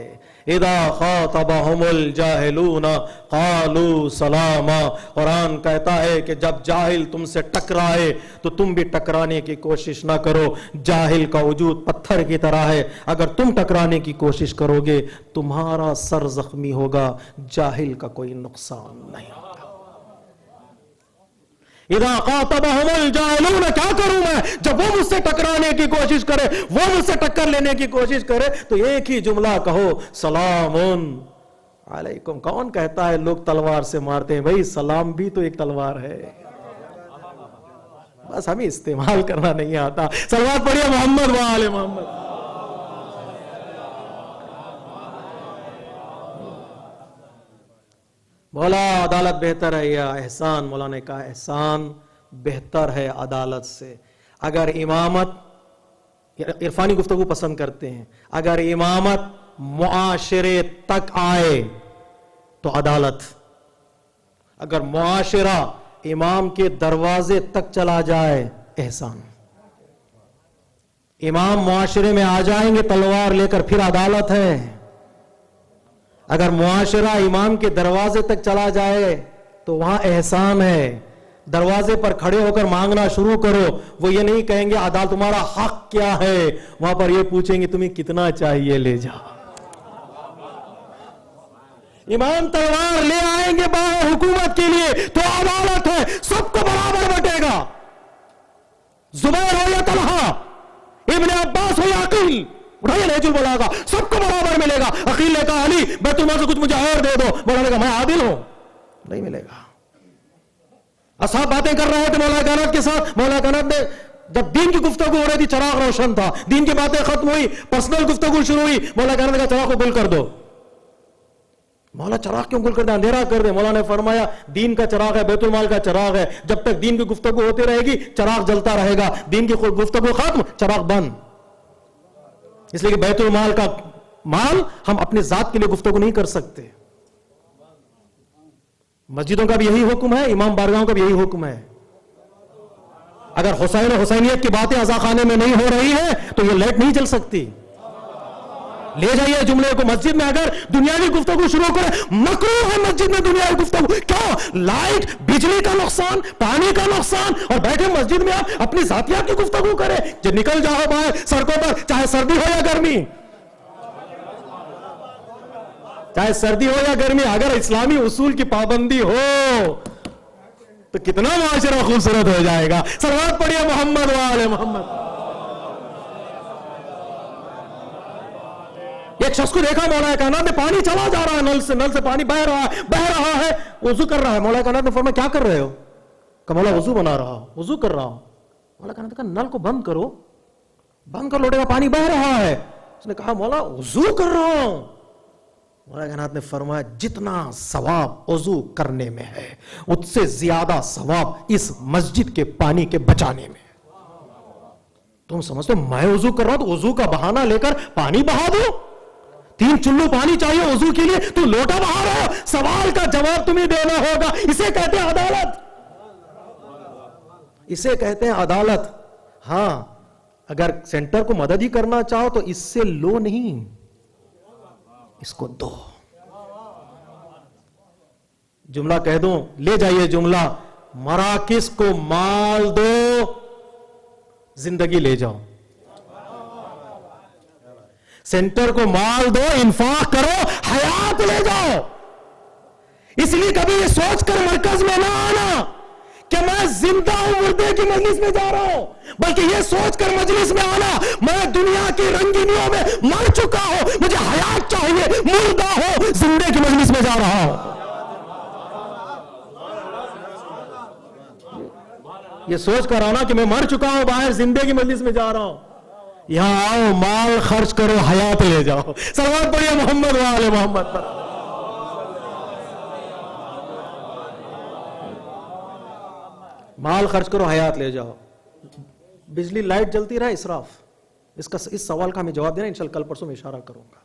اذا خاطبهم الجاہلون قالوا سلاما. قرآن کہتا ہے کہ جب جاہل تم سے ٹکرائے تو تم بھی ٹکرانے کی کوشش نہ کرو. جاہل کا وجود پتھر کی طرح ہے، اگر تم ٹکرانے کی کوشش کرو گے تمہارا سر زخمی ہوگا، جاہل کا کوئی نقصان نہیں ہوگا. اذا خاطبهم الجاهلون، کیا کروں میں جب وہ مجھ سے ٹکرانے کی کوشش کرے، وہ مجھ سے ٹکر لینے کی کوشش کرے تو ایک ہی جملہ کہو، سلام علیکم۔ کون کہتا ہے لوگ تلوار سے مارتے ہیں؟ بھائی سلام بھی تو ایک تلوار ہے، بس ہمیں استعمال کرنا نہیں آتا۔ صلوات پڑھیے محمد و آل محمد۔ مولا عدالت بہتر ہے یا احسان؟ مولا نے کہا احسان بہتر ہے عدالت سے۔ اگر امامت، عرفانی گفتگو پسند کرتے ہیں، اگر امامت معاشرے تک آئے تو عدالت، اگر معاشرہ امام کے دروازے تک چلا جائے احسان۔ امام معاشرے میں آ جائیں گے تلوار لے کر پھر عدالت ہے، اگر معاشرہ امام کے دروازے تک چلا جائے تو وہاں احسان ہے۔ دروازے پر کھڑے ہو کر مانگنا شروع کرو، وہ یہ نہیں کہیں گے عدالت تمہارا حق کیا ہے، وہاں پر یہ پوچھیں گے تمہیں کتنا چاہیے لے جا۔ امام تلوار لے آئیں گے باہر حکومت کے لیے تو عدالت ہے، سب کو برابر بٹے گا، زبیر ہو یا طلحہ، ابن عباس ہو یا عقیل، اٹھائیے نہج البلاغہ، سب کو برابر ملے گا۔ عقیل نے کہا علی بیت المال سے کچھ مجھے اور دے دو، مولا نے کہا میں عادل ہوں، نہیں ملے گا۔ اصحاب باتیں کر رہے تھے مولا کائنات کے ساتھ، مولا کائنات نے جب دین کی گفتگو ہو رہی تھی چراغ روشن تھا، دین کی باتیں ختم ہوئی، پرسنل گفتگو شروع ہوئی، مولا کائنات نے کہا چراغ کو گل کر دو۔ مولا چراغ کیوں گل کر دے، اندھیرا کر دے؟ مولا نے فرمایا دین کا چراغ ہے، بیت المال کا چراغ ہے، جب تک دین کی گفتگو ہوتی رہے گی چراغ جلتا رہے گا، دین کی گفتگو ختم چراغ بند۔ اس لیے کہ بیت المال کا مال ہم اپنے ذات کے لیے گفتگو نہیں کر سکتے۔ مسجدوں کا بھی یہی حکم ہے، امام بارگاہوں کا بھی یہی حکم ہے۔ اگر حسین و حسینیت کی باتیں عزاخانے میں نہیں ہو رہی ہیں تو یہ لائٹ نہیں جل سکتی۔ لے جائیے جملے کو، مسجد میں اگر دنیاوی گفتگو شروع کرے، مکروہ ہے مسجد میں دنیاوی گفتگو۔ کیوں؟ لائٹ، بجلی کا نقصان، پانی کا نقصان، اور بیٹھے مسجد میں آپ اپنی ذاتیات کی گفتگو کریں، جب نکل جاؤ باہر سڑکوں پر، چاہے سردی ہو یا گرمی، چاہے سردی ہو یا گرمی، اگر اسلامی اصول کی پابندی ہو تو کتنا معاشرہ خوبصورت ہو جائے گا۔ صلوات پڑھیے محمد و آل محمد۔ ایک شخص کو دیکھا مولا کائنات نے، پانی چلا جا رہا ہے، نل سے پانی بہ رہا ہے، وضو کر رہا ہے۔ مولا کائنات نے فرمایا کیا کر رہے ہو؟ کہ مولا وضو بنا رہا ہوں، وضو کر رہا ہوں۔ مولا کائنات نے کہا نل کو بند کرو، بند کر لوٹے کا پانی بہ رہا ہے۔ اس نے کہا مولا وضو کر رہا ہوں۔ مولا کائنات نے فرمایا جتنا ثواب وضو کرنے میں ہے اس سے زیادہ ثواب اس مسجد کے پانی کے بچانے میں۔ تم سمجھتے میں وضو کر رہا ہوں تو وضو کا بہانہ لے کر پانی بہا دو؟ 3 چلو پانی چاہیے وضو کے لیے، تو لوٹا بہا رہا ہو، سوال کا جواب تمہیں دینا ہوگا۔ اسے کہتے ہیں عدالت، اسے کہتے ہیں عدالت۔ ہاں اگر سینٹر کو مدد ہی کرنا چاہو تو اس سے لو نہیں، اس کو دو۔ جملہ کہہ دوں، لے جائیے جملہ، مراکز کو مال دو، زندگی لے جاؤ۔ سینٹر کو مال دو، انفاق کرو، حیات لے جاؤ۔ اس لیے کبھی یہ سوچ کر مرکز میں نہ آنا کہ میں زندہ ہوں، مردے کی مجلس میں جا رہا ہوں، بلکہ یہ سوچ کر مجلس میں آنا میں دنیا کی رنگینیوں میں مر چکا ہوں، مجھے حیات چاہیے، مردہ ہو زندے کی مجلس میں جا رہا ہوں۔ یہ سوچ کر آنا کہ میں مر چکا ہوں، باہر زندے کی مجلس میں جا رہا ہوں۔ یہاں آؤ، مال خرچ کرو، حیات لے جاؤ۔ صلوات پڑھیے محمد و آل محمد پر۔ مال خرچ کرو، حیات لے جاؤ۔ بجلی لائٹ جلتی رہے، اسراف۔ اس سوال کا ہمیں جواب دینا، انشاءاللہ کل پرسوں میں اشارہ کروں گا۔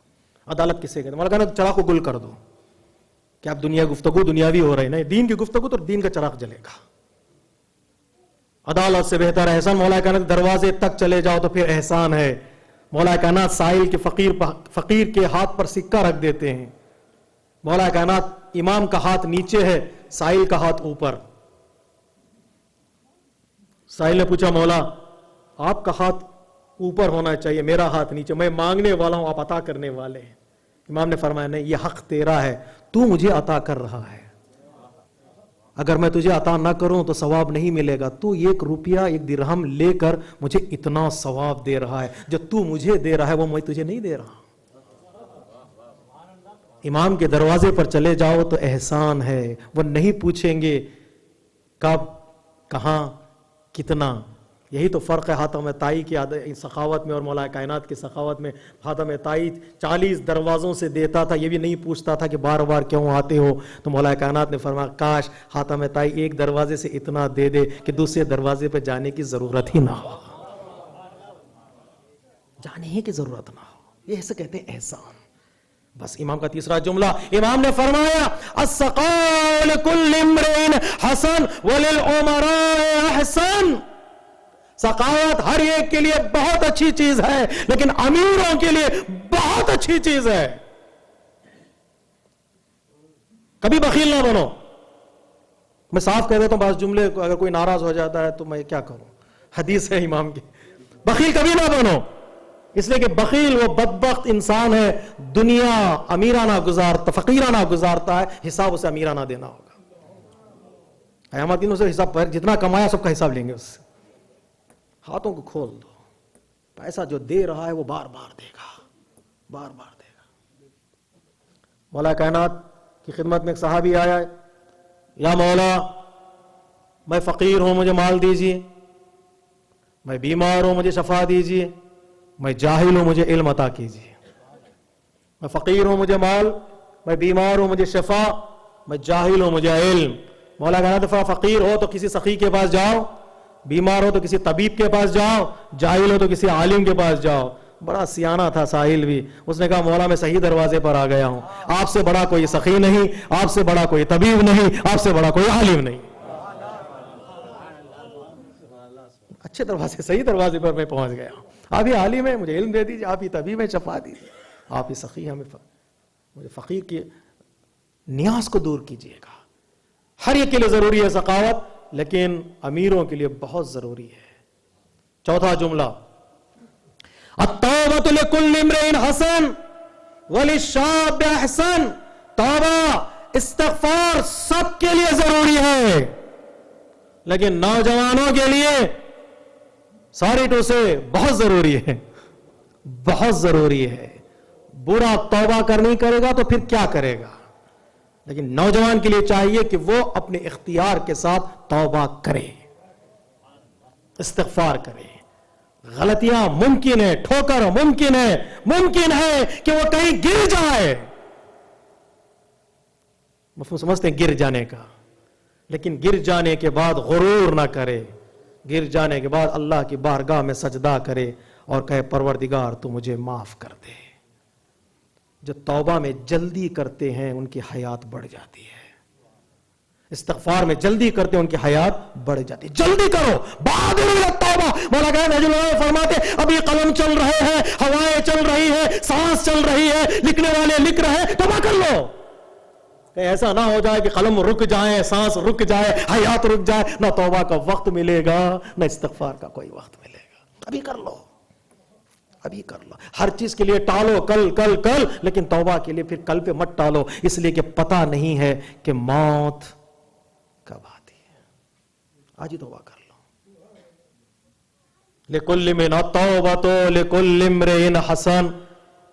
عدالت کسے کہتے ہیں؟ مولا کہنا چراغ کو گل کر دو، کہ اب دنیا گفتگو دنیاوی ہو رہی نہیں، دین کی گفتگو تو دین کا چراغ جلے گا۔ عدالت سے بہتر احسان، مولا کائنات دروازے تک چلے جاؤ تو پھر احسان ہے۔ مولا کائنات سائل کے فقیر کے ہاتھ پر سکہ رکھ دیتے ہیں۔ مولا کائنات امام کا ہاتھ نیچے ہے، سائل کا ہاتھ اوپر۔ سائل نے پوچھا مولا آپ کا ہاتھ اوپر ہونا چاہیے، میرا ہاتھ نیچے، میں مانگنے والا ہوں، آپ عطا کرنے والے ہیں۔ امام نے فرمایا نہیں، یہ حق تیرا ہے، تو مجھے عطا کر رہا ہے۔ اگر میں تجھے عطا نہ کروں تو ثواب نہیں ملے گا. تو 1 روپیہ 1 درہم لے کر مجھے اتنا ثواب دے رہا ہے, جو تو مجھے دے رہا ہے وہ میں تجھے نہیں دے رہا. امام کے دروازے پر چلے جاؤ تو احسان ہے. وہ نہیں پوچھیں گے کب, کہاں, کتنا. یہی تو فرق ہے حاتم طائی کی سخاوت میں اور مولا کائنات کی سخاوت میں. حاتم طائی 40 دروازوں سے دیتا تھا, یہ بھی نہیں پوچھتا تھا کہ بار بار کیوں آتے ہو. تو مولا کائنات نے فرمایا کاش حاتم طائی ایک دروازے سے اتنا دے دے کہ دوسرے دروازے پہ جانے کی ضرورت ہی نہ ہو, جانے ہی کی ضرورت نہ ہو. یہ ایسے کہتے ہیں احسان. بس امام کا تیسرا جملہ, امام نے فرمایا السقاء لكل امرئ حسن وللامراء احسن. سخاوت ہر ایک کے لیے بہت اچھی چیز ہے, لیکن امیروں کے لیے بہت اچھی چیز ہے. کبھی بخیل نہ بنو. میں صاف کہہ دیتا ہوں, بعض جملے اگر کوئی ناراض ہو جاتا ہے تو میں کیا کروں, حدیث ہے امام کی. بخیل کبھی نہ بنو, اس لیے کہ بخیل وہ بدبخت انسان ہے, دنیا امیرانہ گزارتا, فقیرانہ گزارتا ہے, حساب اسے امیرانہ دینا ہوگا. قیامت دن اسے حساب, جتنا کمایا سب کا حساب لیں گے اس سے. ہاتھوں کو کھول دو, پیسہ جو دے رہا ہے وہ بار بار دے گا, بار بار دے گا. مولا کائنات کی خدمت میں ایک صحابی آیا, یا مولا میں فقیر ہوں مجھے مال دیجیے, میں بیمار ہوں مجھے شفا دیجیے, میں جاہل ہوں مجھے علم عطا کیجیے. میں فقیر ہوں مجھے مال, میں بیمار ہوں مجھے شفا, میں جاہل ہوں مجھے علم. مولا کہنا تھا فقیر ہو تو کسی سخی کے پاس جاؤ, بیمار ہو تو کسی طبیب کے پاس جاؤ, جاہل ہو تو کسی عالم کے پاس جاؤ. بڑا سیانہ تھا ساحل بھی, اس نے کہا مولا میں صحیح دروازے پر آ گیا ہوں, آپ سے بڑا کوئی سخی نہیں, آپ سے بڑا کوئی طبیب نہیں, آپ سے بڑا کوئی عالم نہیں. اچھے دروازے, صحیح دروازے پر میں پہنچ گیا ہوں. آپ ہی عالم ہیں مجھے علم دے دیجیے, آپ ہی طبیب ہیں شفا دیجیے, آپ ہی سخی ہیں مجھے فقیر کی نیاز کو دور کیجیے گا. ہر ایک کے لیے ضروری ہے سخاوت, لیکن امیروں کے لیے بہت ضروری ہے. چوتھا جملہ التوبۃ لکل امرئ حسن وللشاب احسن. توبہ استغفار سب کے لیے ضروری ہے, لیکن نوجوانوں کے لیے سوری ٹو سے بہت ضروری ہے, بہت ضروری ہے. برا توبہ نہیں کرے گا تو پھر کیا کرے گا, لیکن نوجوان کے لیے چاہیے کہ وہ اپنے اختیار کے ساتھ توبہ کرے, استغفار کرے. غلطیاں ممکن ہے, ٹھوکر ممکن ہے کہ وہ کہیں گر جائے. مفہوم سمجھتے ہیں گر جانے کا, لیکن گر جانے کے بعد غرور نہ کرے. گر جانے کے بعد اللہ کی بارگاہ میں سجدہ کرے اور کہے پروردگار تو مجھے معاف کر دے. جو توبہ میں جلدی کرتے ہیں ان کی حیات بڑھ جاتی ہے, استغفار میں جلدی کرتے ہیں ان کی حیات بڑھ جاتی ہے. جلدی کرو, بادر توبہ. مولا کہتے فرماتے ابھی قلم چل رہے ہیں, ہوائیں چل رہی ہیں, سانس چل رہی ہے, لکھنے والے لکھ رہے ہیں, توبہ کر لو. کہ ایسا نہ ہو جائے کہ قلم رک جائے, سانس رک جائے, حیات رک جائے, نہ توبہ کا وقت ملے گا نہ استغفار کا کوئی وقت ملے گا. ابھی کر لو, ابھی کر لو. ہر چیز کے لیے ٹالو کل کل کل, لیکن توبہ کے لیے پھر کل پہ مت ٹالو, اس لیے کہ پتہ نہیں ہے کہ موت کب آتی ہے. آج ہی توبہ کر لو. لِكُلِّ مِنْ التَّوْبَةُ لِكُلِّ امْرِئٍ حَسَنٌ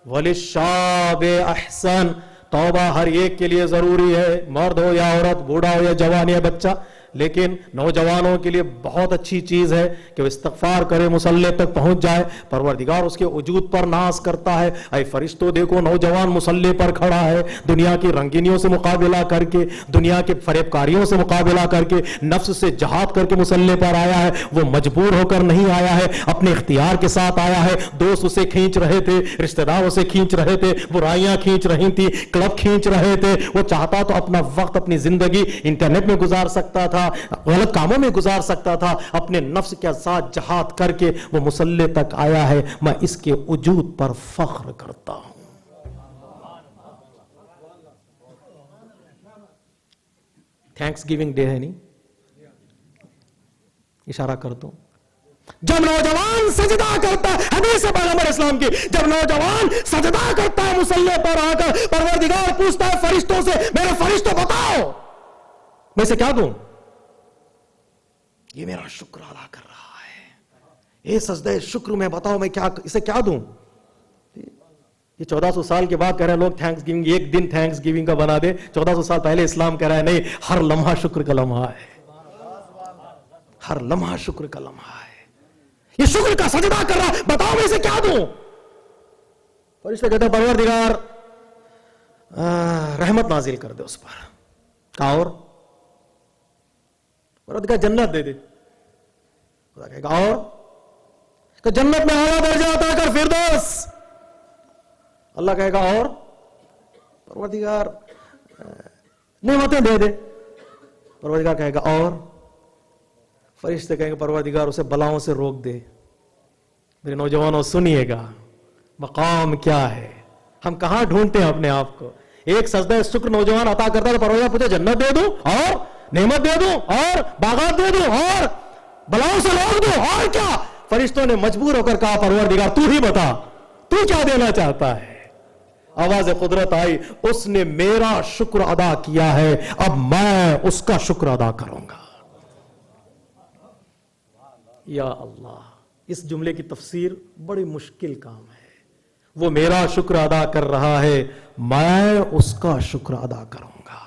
وَلِلشَّابِ أَحْسَنٌ. توبہ ہر ایک کے لیے ضروری ہے, مرد ہو یا عورت, بوڑھا ہو یا جوان یا بچہ. لیکن نوجوانوں کے لیے بہت اچھی چیز ہے کہ وہ استغفار کرے, مصلی تک پہنچ جائے. پروردگار اس کے وجود پر ناز کرتا ہے. اے فرشتوں دیکھو نوجوان مصلی پر کھڑا ہے, دنیا کی رنگینیوں سے مقابلہ کر کے, دنیا کے فریب کاریوں سے مقابلہ کر کے, نفس سے جہاد کر کے مصلی پر آیا ہے. وہ مجبور ہو کر نہیں آیا ہے, اپنے اختیار کے ساتھ آیا ہے. دوست اسے کھینچ رہے تھے, رشتہ دار اسے کھینچ رہے تھے, برائیاں کھینچ رہی تھی, کلب کھینچ رہے تھے. وہ چاہتا تو اپنا وقت, اپنی زندگی انٹرنیٹ میں گزار سکتا تھا, غلط کاموں میں گزار سکتا تھا. اپنے نفس کے ساتھ جہاد کر کے وہ مصلی تک آیا ہے. میں اس کے وجود پر فخر کرتا ہوں. تھینکس گیونگ ڈے ہے نہیں, اشارہ کر دو. جب نوجوان سجدہ کرتا ہے, حدیث ہے پیغمبر اسلام کی, جب نوجوان سجدہ کرتا ہے مصلی پر آ کر, پروردگار پوچھتا ہے فرشتوں سے, میرے فرشتوں بتاؤ میں اسے کیا دوں؟ یہ میرا شکر ادا کر رہا ہے، یہ سجدہ شکر میں بتاؤ میں کیا اسے کیا دوں؟ یہ 1400 سال کے بعد کہہ رہے ہیں لوگ تھینکس گیونگ، ایک دن تھینکس گیونگ کا بنا دے. 1400 سال پہلے اسلام کہہ رہا ہے نہیں، ہر لمحہ شکر کا لمحہ ہے، ہر لمحہ شکر کا لمحہ ہے. یہ شکر کا سجدہ کر رہا ہے، بتاؤ میں اسے کیا دوں؟ فرشتے کہتے ہیں پروردگار رحمت نازل کر دے اس پر. کہا اور؟ پروردگار جنت دے دے. خدا کہے گا اور؟ کہ جنت میں اعلیٰ درجہ عطا کر فردوس. اللہ کہے گا اور؟ پروردگار نعمتیں دے دے. پروردگار کہے گا اور؟ فرشتے کہیں گے پروردگار اسے بلاؤں سے روک دے. میرے نوجوانوں سنیے گا مقام کیا ہے. ہم کہاں ڈھونڈتے ہیں اپنے آپ کو؟ ایک سجدہ شکر نوجوان عطا کرتا ہے، پروردگار پوچھے جنت دے دوں اور نعمت دے دوں اور باغات دے دوں اور بلاؤں سے روک دوں اور کیا؟ فرشتوں نے مجبور ہو کر کہا پروردگار تو ہی بتا تو کیا دینا چاہتا ہے. آواز قدرت آئی، اس نے میرا شکر ادا کیا ہے، اب میں اس کا شکر ادا کروں گا. یا اللہ، اس جملے کی تفسیر بڑی مشکل کام ہے. وہ میرا شکر ادا کر رہا ہے، میں اس کا شکر ادا کروں گا.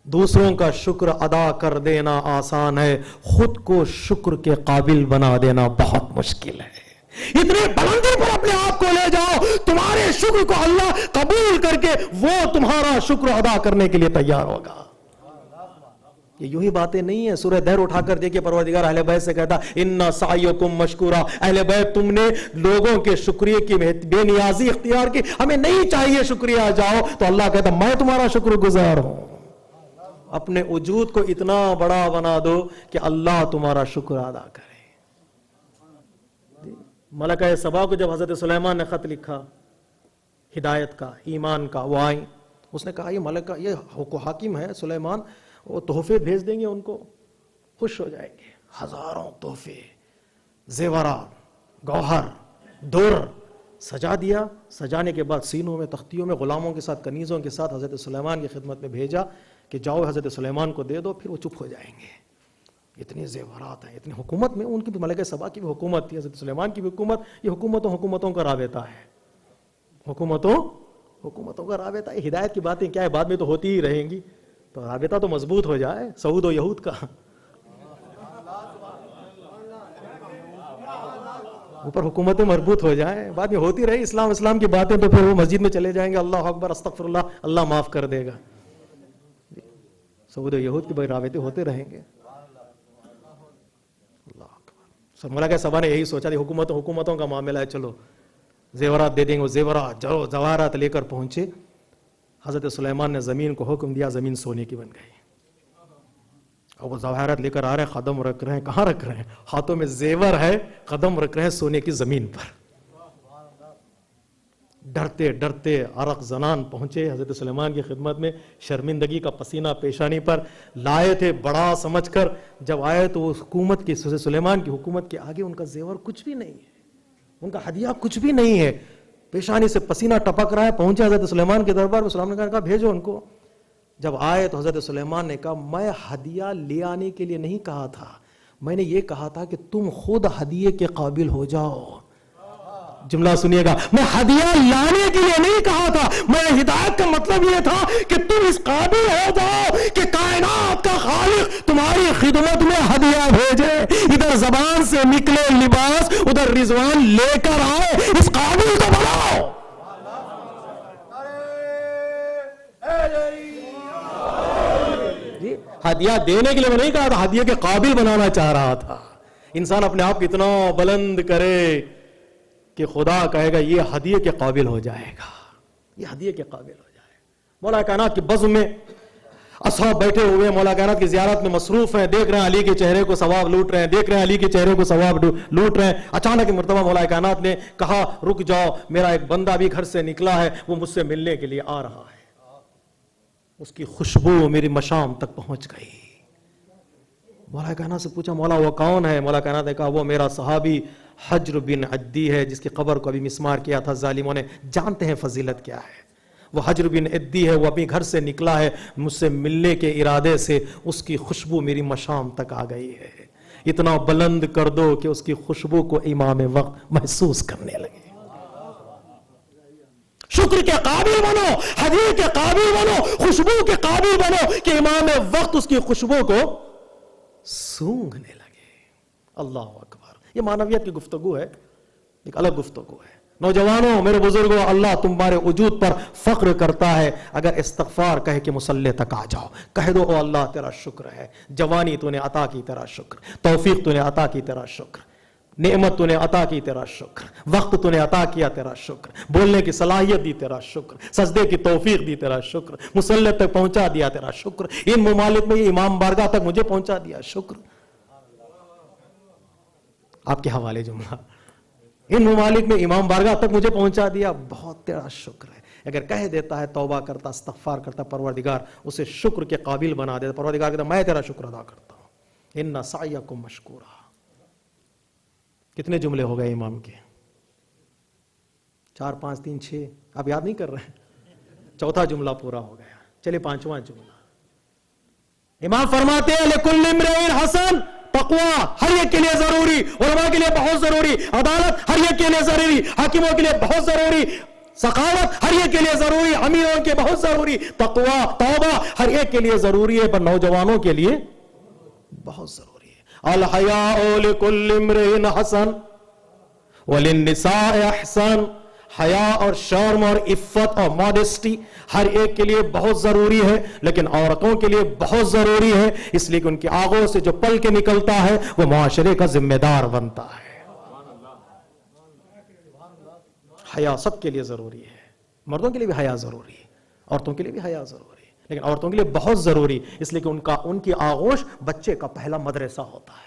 دوسروں کا شکر ادا کر دینا آسان ہے، خود کو شکر کے قابل بنا دینا بہت مشکل ہے. اتنے بلندی پر اپنے آپ کو لے جاؤ، تمہارے شکر کو اللہ قبول کر کے وہ تمہارا شکر ادا کرنے کے لیے تیار ہوگا. یہ یوں ہی باتیں نہیں ہیں. سورہ دہر اٹھا کر دیکھیں، پروردگار اہل بیت سے کہتا ان سعیکم مشکورا، اہل بیت تم نے لوگوں کے شکریہ کی بے نیازی اختیار کی، ہمیں نہیں چاہیے شکریہ. جاؤ تو اللہ کہتا میں تمہارا شکر گزار ہوں. اپنے وجود کو اتنا بڑا بنا دو کہ اللہ تمہارا شکر ادا کرے. ملکہ سبا کو جب حضرت سلیمان نے خط لکھا ہدایت کا، ایمان کا، وہ آئیں، اس نے کہا یہ ملکہ، یہ حاکم ہے سلیمان، وہ تحفے بھیج دیں گے ان کو، خوش ہو جائیں گے. ہزاروں تحفے، زیورات، گوہر، در سجا دیا. سجانے کے بعد سینوں میں، تختیوں میں، غلاموں کے ساتھ، کنیزوں کے ساتھ حضرت سلیمان کی خدمت میں بھیجا کہ جاؤ حضرت سلیمان کو دے دو. پھر وہ چپ ہو جائیں گے. اتنے زیورات ہیں، اتنی حکومت میں، ان کی بھی ملکہ سبا کی بھی حکومت تھی، حضرت سلیمان کی بھی حکومت. یہ حکومتوں کا رابطہ ہے، حکومتوں کا رابطہ. ہدایت کی باتیں کیا ہے، بعد میں تو ہوتی ہی رہیں گی، تو رابطہ تو مضبوط ہو جائے سعود و یہود کا. اوپر حکومتیں مربوط ہو جائیں، بعد میں ہوتی رہی اسلام کی باتیں، تو پھر وہ مسجد میں چلے جائیں گے اللہ اکبر استغفر اللہ، اللہ معاف کر دے گا. سعود و یہود کے بھائی رابطے ہوتے رہیں گے. اللہ اکبر. سب ملکہ سبا نے یہی سوچا تھی حکومتوں کا معاملہ ہے، چلو زیورات دے دیں گے. وہ زیورات جواہرات لے کر پہنچے. حضرت سلیمان نے زمین کو حکم دیا، زمین سونے کی بن گئی. اور وہ جواہرات لے کر آ رہے ہیں، قدم رکھ رہے ہیں. کہاں رکھ رہے ہیں؟ ہاتھوں میں زیور ہے، قدم رکھ رہے ہیں سونے کی زمین پر. ڈرتے ڈرتے عرق زنان پہنچے حضرت سلیمان کی خدمت میں، شرمندگی کا پسینہ پیشانی پر لائے تھے بڑا سمجھ کر. جب آئے تو وہ حکومت کی، سلیمان کی حکومت کے آگے ان کا زیور کچھ بھی نہیں ہے، ان کا ہدیہ کچھ بھی نہیں ہے. پیشانی سے پسینہ ٹپک رہا ہے. پہنچے حضرت سلیمان کے دربار میں، سلیمان نے کہا بھیجو ان کو. جب آئے تو حضرت سلیمان نے کہا میں ہدیہ لے آنے کے لیے نہیں کہا تھا، میں نے یہ کہا تھا کہ تم خود ہدیے کے قابل ہو جاؤ. جملہ سنیے گا، میں ہدیہ لانے کے لیے نہیں کہا تھا، میں ہدایت کا مطلب یہ تھا کہ تم اس قابل ہو جاؤ کہ کائنات کا خالق تمہاری خدمت میں ہدیہ بھیجے. ادھر زبان سے نکلے لباس، ادھر رضوان لے کر آئے. اس قابل کو بناؤ. ہدیہ دینے کے لیے میں نہیں کہا تھا، ہدیہ کے قابل بنانا چاہ رہا تھا. انسان اپنے آپ کو اتنا بلند کرے کہ خدا کہے گا یہ ہدیے کے قابل ہو جائے گا، یہ ہدیے کے قابل ہو جائے گا. مولا کائنات کی بزم میں اصحاب بیٹھے ہوئے مولا کائنات کی زیارت میں مصروف ہیں، دیکھ رہے ہیں علی کے چہرے کو ثواب لوٹ رہے ہیں، دیکھ رہے ہیں علی کے چہرے کو ثواب لوٹ رہے ہیں. اچانک مرتبہ مولا کائنات نے کہا رک جاؤ، میرا ایک بندہ بھی گھر سے نکلا ہے، وہ مجھ سے ملنے کے لیے آ رہا ہے. اس کی خوشبو میری مشام تک پہنچ گئی. مولا کائنات سے پوچھا مولا وہ کون ہے؟ مولا کائنات نے کہا وہ میرا صحابی حجر بن عدی ہے، جس کی قبر کو ابھی مسمار کیا تھا ظالموں نے. جانتے ہیں فضیلت کیا ہے؟ وہ حجر بن عدی ہے، وہ اپنی گھر سے نکلا ہے مجھ سے ملنے کے ارادے سے، اس کی خوشبو میری مشام تک آ گئی ہے، اتنا بلند کر دو کہ اس کی خوشبو کو امام وقت محسوس کرنے لگے۔ شکر کے قابل بنو، حدیث کے قابل بنو، خوشبو کے قابل بنو کہ امام وقت اس کی خوشبو کو سونگھنے لگے۔ اللہ اکبر۔ یہ معنویت کی گفتگو ہے، ایک الگ گفتگو ہے۔ نوجوانوں، میرے بزرگوں، اللہ تمہارے وجود پر فخر کرتا ہے۔ اگر استغفار کہے کہ مصلی تک آ جاؤ، کہہ دو او اللہ تیرا شکر ہے، جوانی تو نے عطا کی تیرا شکر، توفیق تو نے عطا کی تیرا شکر، نعمت تو نے عطا کی تیرا شکر، وقت تو نے عطا کیا تیرا شکر، بولنے کی صلاحیت دی تیرا شکر، سجدے کی توفیق دی تیرا شکر، مصلی تک پہنچا دیا تیرا شکر، ان ممالک میں امام بارگاہ تک مجھے پہنچا دیا شکر۔ آپ کے حوالے جملہ، ان ممالک میں امام بارگاہ تک مجھے پہنچا دیا، بہت تیرا شکر ہے۔ اگر کہہ دیتا ہے، توبہ کرتا، استغفار کرتا، پروردگار اسے شکر کے قابل بنا دیتا۔ پروردگار کہتا میں تیرا شکر ادا کرتا ہوں، ان سعیکم مشکورا۔ کتنے جملے ہو گئے امام کے؟ 4 5 3 6، آپ یاد نہیں کر رہے ہیں؟ چوتھا جملہ پورا ہو گیا، چلے 5واں جملہ۔ امام فرماتے ہیں لکل امرئ حسن، تقوی ہر ایک کے لیے ضروری، علماء کے لیے بہت ضروری، عدالت ہر ایک کے لیے ضروری، حاکموں کے لیے بہت ضروری، سخاوت ہر ایک کے لیے ضروری، امیروں کے بہت ضروری، تقوی توبہ ہر ایک کے لیے ضروری ہے، پر نوجوانوں کے لیے بہت ضروری ہے۔ الحیاء لکل امرئ حسن وللنساء احسن۔ حیا اور شرم اور عفت اور ماڈسٹی ہر ایک کے لیے بہت ضروری ہے، لیکن عورتوں کے لیے بہت ضروری ہے، اس لیے کہ ان کی آنکھوں سے جو پل کے نکلتا ہے وہ معاشرے کا ذمہ دار بنتا ہے۔ حیا سب کے لیے ضروری ہے، مردوں کے لیے بھی حیا ضروری ہے، عورتوں کے لیے بھی حیا ضروری ہے، لیکن عورتوں کے لیے بہت ضروری، اس لیے کہ ان کی آغوش بچے کا پہلا مدرسہ ہوتا ہے۔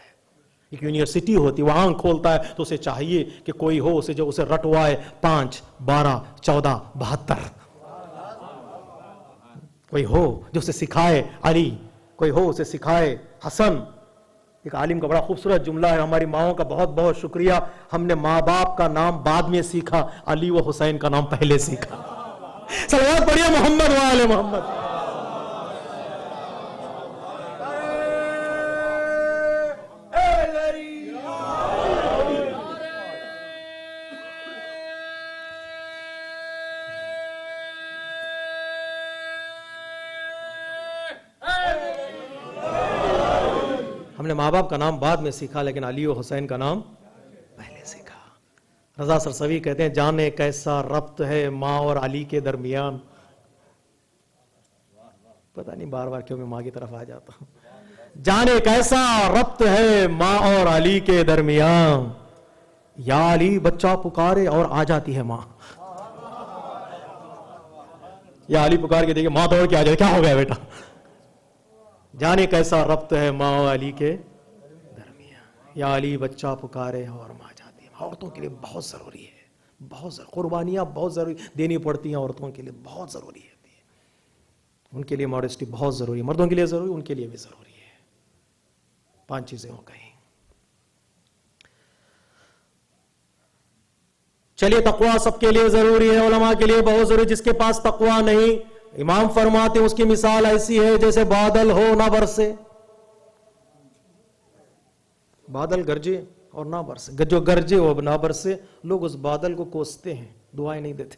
ایک یونیورسٹی ہوتی، وہ آنکھ کھولتا ہے تو اسے چاہیے کہ کوئی ہو اسے جو اسے رٹوائے 5 12 14 72، کوئی ہو جو اسے سکھائے علی، کوئی ہو اسے سکھائے حسن۔ ایک عالم کا بڑا خوبصورت جملہ ہے، ہماری ماؤں کا بہت بہت شکریہ، ہم نے ماں باپ کا نام بعد میں سیکھا، علی و حسین کا نام پہلے سیکھا۔ صلوات پڑھیے محمد و آل محمد۔ ہم نے ماں باپ کا نام بعد میں سیکھا، لیکن علی و حسین کا نام پہلے سیکھا۔ رضا سرسوی کہتے ہیں جانے کیسا ربط ہے ماں اور علی کے درمیان۔ پتہ نہیں بار بار کیوں میں ماں کی طرف آ جاتا ہوں۔ جانے کیسا ربط ہے ماں اور علی کے درمیان، یا علی بچہ پکارے اور آ جاتی ہے ماں۔ یا علی پکار کے دیکھے ماں دوڑ کے آ جائے، کیا ہو گیا بیٹا؟ جانے کیسا ربط ہے ماں و علی کے درمیان، یا علی بچہ پکارے اور ماں جاتی ہے۔ عورتوں کے لیے بہت ضروری ہے، بہت ضروری، قربانیاں بہت ضروری دینی پڑتی ہیں عورتوں کے لیے، بہت ضروری ہے، ان کے لیے ماڈسٹی بہت ضروری ہے، مردوں کے لیے ضروری، ان کے لیے بھی ضروری ہے۔ 5 چیزیں ہو گئی۔ چلیے تقوی سب کے لیے ضروری ہے، علماء کے لیے بہت ضروری، جس کے پاس تقوی نہیں، امام فرماتے ہیں اس کی مثال ایسی ہے جیسے بادل ہو نہ برسے۔ بادل گرجے اور نہ برسے، جو گرجے ہو نہ برسے، لوگ اس بادل کو کوستے ہیں، دعائیں نہیں دیتے۔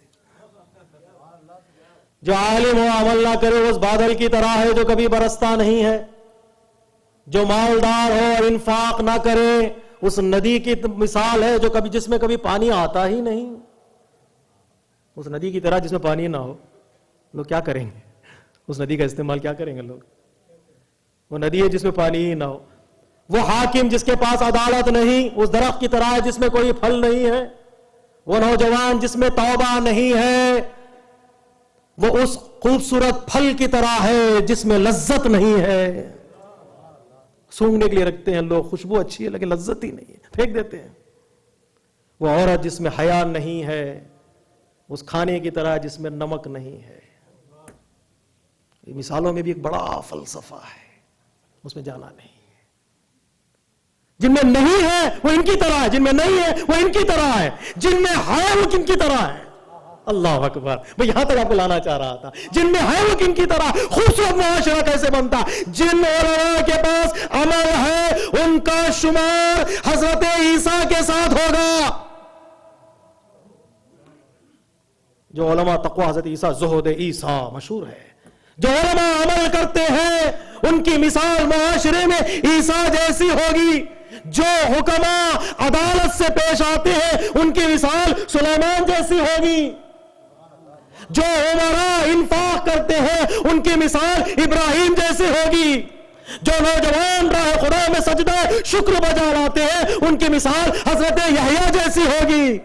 جو عالم ہو عمل نہ کرے، اس بادل کی طرح ہے جو کبھی برستا نہیں ہے۔ جو مالدار ہو انفاق نہ کرے، اس ندی کی مثال ہے جو کبھی جس میں کبھی پانی آتا ہی نہیں۔ اس ندی کی طرح جس میں پانی نہ ہو، لوگ کیا کریں گے؟ اس ندی کا استعمال کیا کریں گے لوگ؟ وہ ندی ہے جس میں پانی ہی نہ ہو۔ وہ حاکم جس کے پاس عدالت نہیں، اس درخت کی طرح ہے جس میں کوئی پھل نہیں ہے۔ وہ نوجوان جس میں توبہ نہیں ہے، وہ اس خوبصورت پھل کی طرح ہے جس میں لذت نہیں ہے۔ سونگنے کے لیے رکھتے ہیں لوگ، خوشبو اچھی ہے لیکن لذت ہی نہیں ہے، پھینک دیتے ہیں۔ وہ عورت جس میں حیا نہیں ہے، اس کھانے کی طرح جس میں نمک نہیں ہے۔ یہ مثالوں میں بھی ایک بڑا فلسفہ ہے، اس میں جانا نہیں ہے۔ جن میں نہیں ہے وہ ان کی طرح ہے، جن میں نہیں ہے وہ ان کی طرح ہے، جن میں ہے وہ کن کی طرح ہے؟ اللہ اکبر. میں یہاں تک آپ کو لانا چاہ رہا تھا. جن میں ہے وہ کن کی طرح خوبصورت معاشرہ کیسے بنتا. جن علماء کے پاس عمل ہے ان کا شمار حضرت عیسیٰ کے ساتھ ہوگا. جو علماء تقوی حضرت عیسیٰ زہد عیسیٰ مشہور ہے. جو علماء عمل کرتے ہیں ان کی مثال معاشرے میں عیسیٰ جیسی ہوگی. جو حکماء عدالت سے پیش آتے ہیں ان کی مثال سلیمان جیسی ہوگی. جو عمراء انفاق کرتے ہیں ان کی مثال ابراہیم جیسی ہوگی. جو نوجوان راہ خدا میں سجدہ شکر بجا لاتے ہیں ان کی مثال حضرت یحییٰ جیسی ہوگی.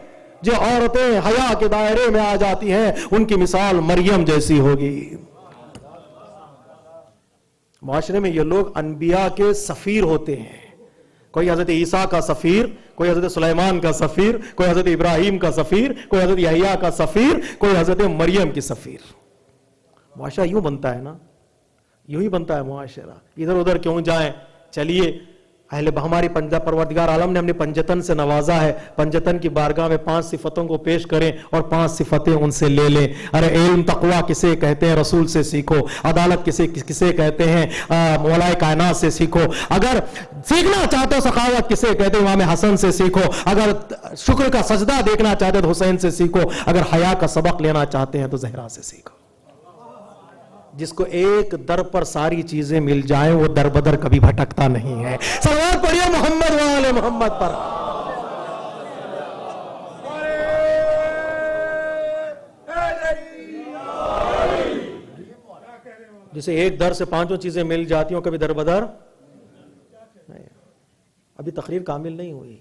جو عورتیں حیا کے دائرے میں آ جاتی ہیں ان کی مثال مریم جیسی ہوگی. معاشرے میں یہ لوگ انبیاء کے سفیر ہوتے ہیں. کوئی حضرت عیسیٰ کا سفیر, کوئی حضرت سلیمان کا سفیر, کوئی حضرت ابراہیم کا سفیر, کوئی حضرت یحییٰ کا سفیر, کوئی حضرت مریم کی سفیر. معاشرہ یوں بنتا ہے نا, یوں ہی بنتا ہے معاشرہ. ادھر ادھر کیوں جائیں. چلیے ہماری پروردگار عالم نے ہم نے پنجتن سے نوازا ہے. پنجتن کی بارگاہ میں 5 صفتوں کو پیش کریں اور 5 صفتیں ان سے لے لیں. ارے علم تقوی کسے کہتے ہیں رسول سے سیکھو. عدالت کسے کہتے ہیں مولا کائنات سے سیکھو. اگر سیکھنا چاہتے ہو سخاوت کسے کہتے ہیں امام حسن سے سیکھو. اگر شکر کا سجدہ دیکھنا چاہتے تو حسین سے سیکھو. اگر حیا کا سبق لینا چاہتے ہیں تو زہرا سے سیکھو. جس کو ایک در پر ساری چیزیں مل جائیں وہ در بدر کبھی بھٹکتا نہیں ہے. صلوات پڑھیے محمد و آل محمد پر. جسے ایک در سے 5 چیزیں مل جاتی ہوں کبھی در بدر نہیں. ابھی تقریر کامل نہیں ہوئی.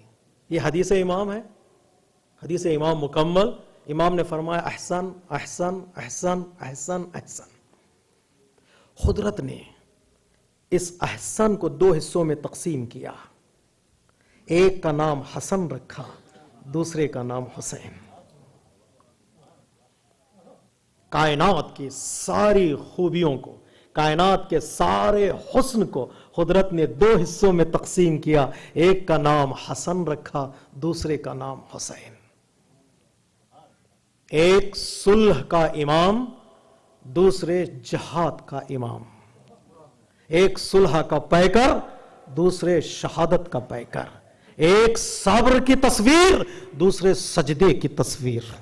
یہ حدیث امام ہے, حدیث امام مکمل. امام نے فرمایا احسن احسن احسن احسن احسن. قدرت نے اس احسن کو 2 حصوں میں تقسیم کیا. ایک کا نام حسن رکھا, دوسرے کا نام حسین. کائنات کی ساری خوبیوں کو, کائنات کے سارے حسن کو قدرت نے 2 حصوں میں تقسیم کیا. ایک کا نام حسن رکھا, دوسرے کا نام حسین. ایک صلح کا امام, دوسرے جہاد کا امام. ایک صلح کا پیکر, دوسرے شہادت کا پیکر. ایک صبر کی تصویر, دوسرے سجدے کی تصویر.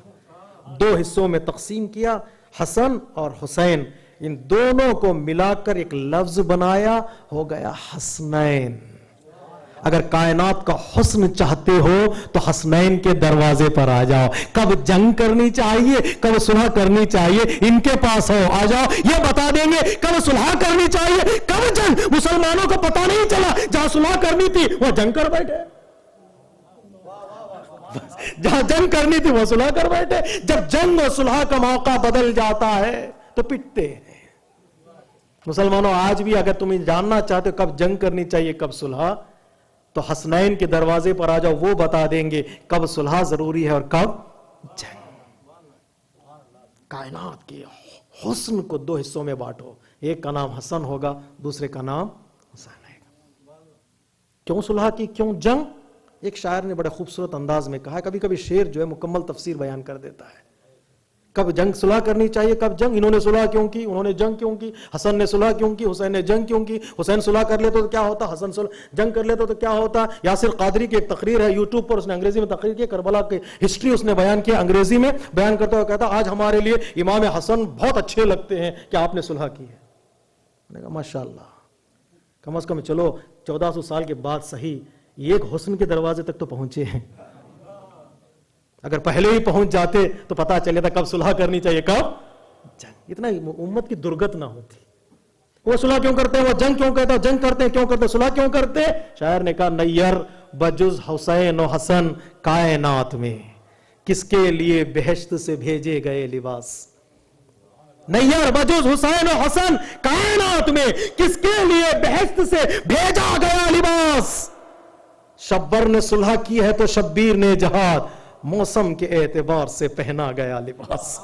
2 حصوں میں تقسیم کیا. حسن اور حسین ان دونوں کو ملا کر ایک لفظ بنایا, ہو گیا حسنین. اگر کائنات کا حسن چاہتے ہو تو حسنین کے دروازے پر آ جاؤ. کب جنگ کرنی چاہیے, کب صلح کرنی چاہیے, ان کے پاس ہو, آ جاؤ. یہ بتا دیں گے کب صلح کرنی چاہیے, کب جنگ. مسلمانوں کو پتہ نہیں چلا, جہاں صلح کرنی تھی وہ جنگ کر بیٹھے, جہاں جنگ کرنی تھی وہ صلح کر بیٹھے. جب جنگ اور صلح کا موقع بدل جاتا ہے تو پٹتے ہیں. مسلمانوں آج بھی اگر تمہیں جاننا چاہتے ہو کب جنگ کرنی چاہیے کب صلح, تو حسنین کے دروازے پر آ جاؤ. وہ بتا دیں گے کب صلح ضروری ہے اور کب جنگ. کائنات کے حسن کو 2 حصوں میں بانٹو. ایک کا نام حسن ہوگا, دوسرے کا نام حسین ہے. کیوں صلح کی, کیوں جنگ؟ ایک شاعر نے بڑے خوبصورت انداز میں کہا ہے. کبھی کبھی شعر جو ہے مکمل تفسیر بیان کر دیتا ہے. کب جنگ صلح کرنی چاہیے, کب جنگ. انہوں نے صلح کیوں کی, انہوں نے جنگ کیوں کی. حسن نے صلح کیوں کی, حسین نے جنگ کیوں کی. حسین صلح کر لیتے تو کیا ہوتا, حسن جنگ کر لیتے تو کیا ہوتا. یاسر قادری کی ایک تقریر ہے یوٹیوب پر, اس نے انگریزی میں تقریر کی, کربلا کی ہسٹری اس نے بیان کیا. انگریزی میں بیان کرتا ہوا کہتا آج ہمارے لیے امام حسن بہت اچھے لگتے ہیں کہ آپ نے صلح کی ہے. میں نے کہا ماشاءاللہ, کم از کم چلو 1400 سال کے بعد صحیح ایک حسن کے دروازے تک تو پہنچے ہیں. اگر پہلے ہی پہنچ جاتے تو پتا چلے تھا کب صلح کرنی چاہیے کب جنگ. اتنا امت کی درگت نہ ہوتی. وہ صلح کیوں کرتے ہیں, وہ جنگ کیوں کہتا ہے, جنگ کرتے ہیں کیوں کرتے ہیں, صلح کیوں کرتے ہیں. شاعر نے کہا نیر بجز حسین و حسن کائنات میں کس کے لیے بہشت سے بھیجے گئے لباس. نیر بجز حسین و حسن کائنات میں کس کے لیے بہشت سے بھیجا گیا لباس. شبر نے صلح کی ہے تو شبیر نے جہاد, موسم کے اعتبار سے پہنا گیا لباس.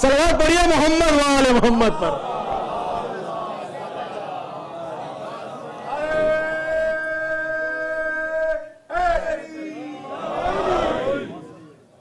صلوات پڑھیے محمد و آل محمد پر.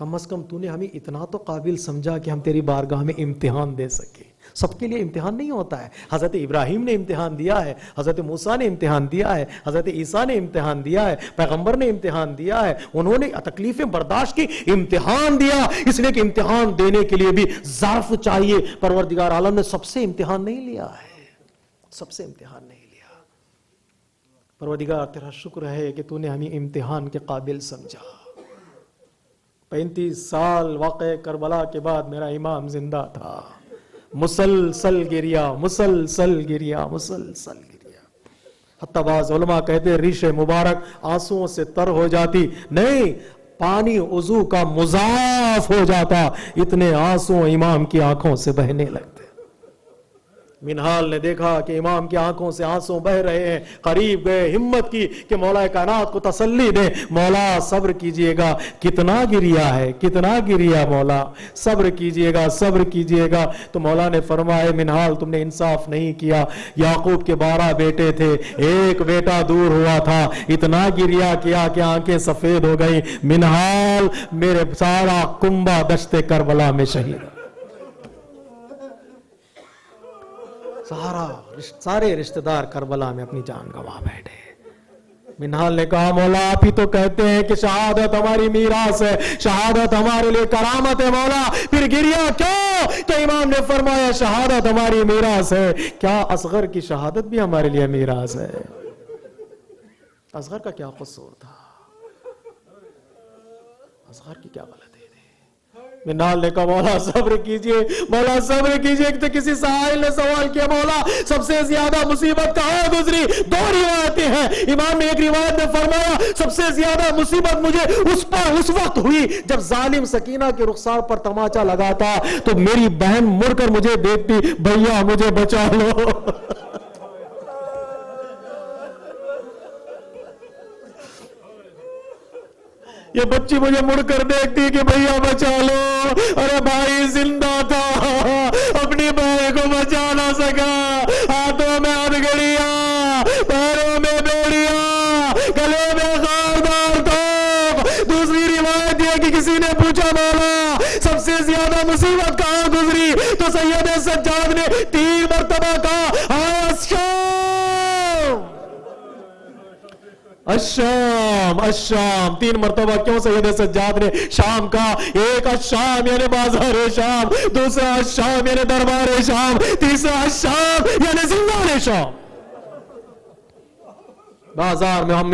کم از کم تو نے ہمیں اتنا تو قابل سمجھا کہ ہم تیری بارگاہ میں امتحان دے سکیں. سب کے لیے امتحان نہیں ہوتا ہے. حضرت ابراہیم نے امتحان دیا ہے, حضرت موسیٰ نے امتحان دیا ہے, حضرت عیسیٰ نے امتحان دیا ہے, پیغمبر نے امتحان دیا ہے, انہوں نے تکلیفیں برداشت کی, امتحان دیا, اس لیے کہ امتحان دینے کے لیے بھی ظرف چاہیے. پروردگار عالم نے سب سے امتحان نہیں لیا ہے, سب سے امتحان نہیں لیا. پروردگار تیرا شکر ہے کہ تو نے ہمیں امتحان کے قابل سمجھا. 35 سال واقع کربلا کے بعد میرا امام زندہ تھا, مسلسل گریا, مسلسل گریا, مسلسل گریا. حتی بعض علماء کہتے ریش مبارک آنسوؤں سے تر ہو جاتی, نہیں, پانی وضو کا مضاف ہو جاتا, اتنے آنسو امام کی آنکھوں سے بہنے لگتے. منہال نے دیکھا کہ امام کی آنکھوں سے آنسو بہ رہے ہیں, قریب گئے, ہمت کی کہ مولا کائنات کو تسلی دے, مولا صبر کیجئے گا, کتنا گریا ہے, کتنا گریا مولا, صبر کیجئے گا, صبر کیجئے گا. تو مولا نے فرمایا منہال تم نے انصاف نہیں کیا, یعقوب کے 12 بیٹے تھے, ایک بیٹا دور ہوا تھا, اتنا گریا کیا کہ آنکھیں سفید ہو گئی. منہال میرے سارا کنبہ دشت کربلا میں شہید, سارے رشتہ دار کربلا میں اپنی جان گنوا بیٹھے. منہال نے کہا مولا آپ ہی تو کہتے ہیں کہ شہادت ہماری میراث ہے, شہادت ہمارے لیے کرامت ہے, مولا پھر گریا کیوں؟ تو امام نے فرمایا شہادت ہماری میراث ہے, کیا اصغر کی شہادت بھی ہمارے لیے میراث ہے؟ اصغر کا کیا قصور تھا, اصغر کی کیا غلطی تھی؟ منہال نے کہا مولا صبر کیجئے, مولا صبر کیجئے. تو کسی سائل نے سوال کیا مولا سب سے زیادہ مصیبت کہاں گزری؟ 2 روایتیں ہیں. امام نے ایک روایت میں فرمایا سب سے زیادہ مصیبت مجھے اس وقت ہوئی جب ظالم سکینہ کے رخسار پر تماچا لگاتا تو میری بہن مڑ کر مجھے دیکھتی, بھیا مجھے بچا لو. یہ بچی مجھے مڑ کر دیکھتی کہ بھیا بچا لو. ارے بھائی زندہ تھا, اپنی بھائی کو بچا نہ سکا, ہاتھوں میں ہتھکڑیاں, پیروں میں بیڑیاں, گلے میں خاردار توپ. دوسری روایت یہ کہ کسی نے پوچھا مولا سب سے زیادہ مصیبت کہاں گزری؟ تو سید سجاد نے 3 مرتبہ کہا الشام, الشام. 3 مرتبہ کیوں سید سجاد نے شام کہا؟ ایک الشام یعنی بازار شام, دوسرا الشام یعنی دربار شام, تیسرا الشام یعنی زندان شام. بازار میں ہم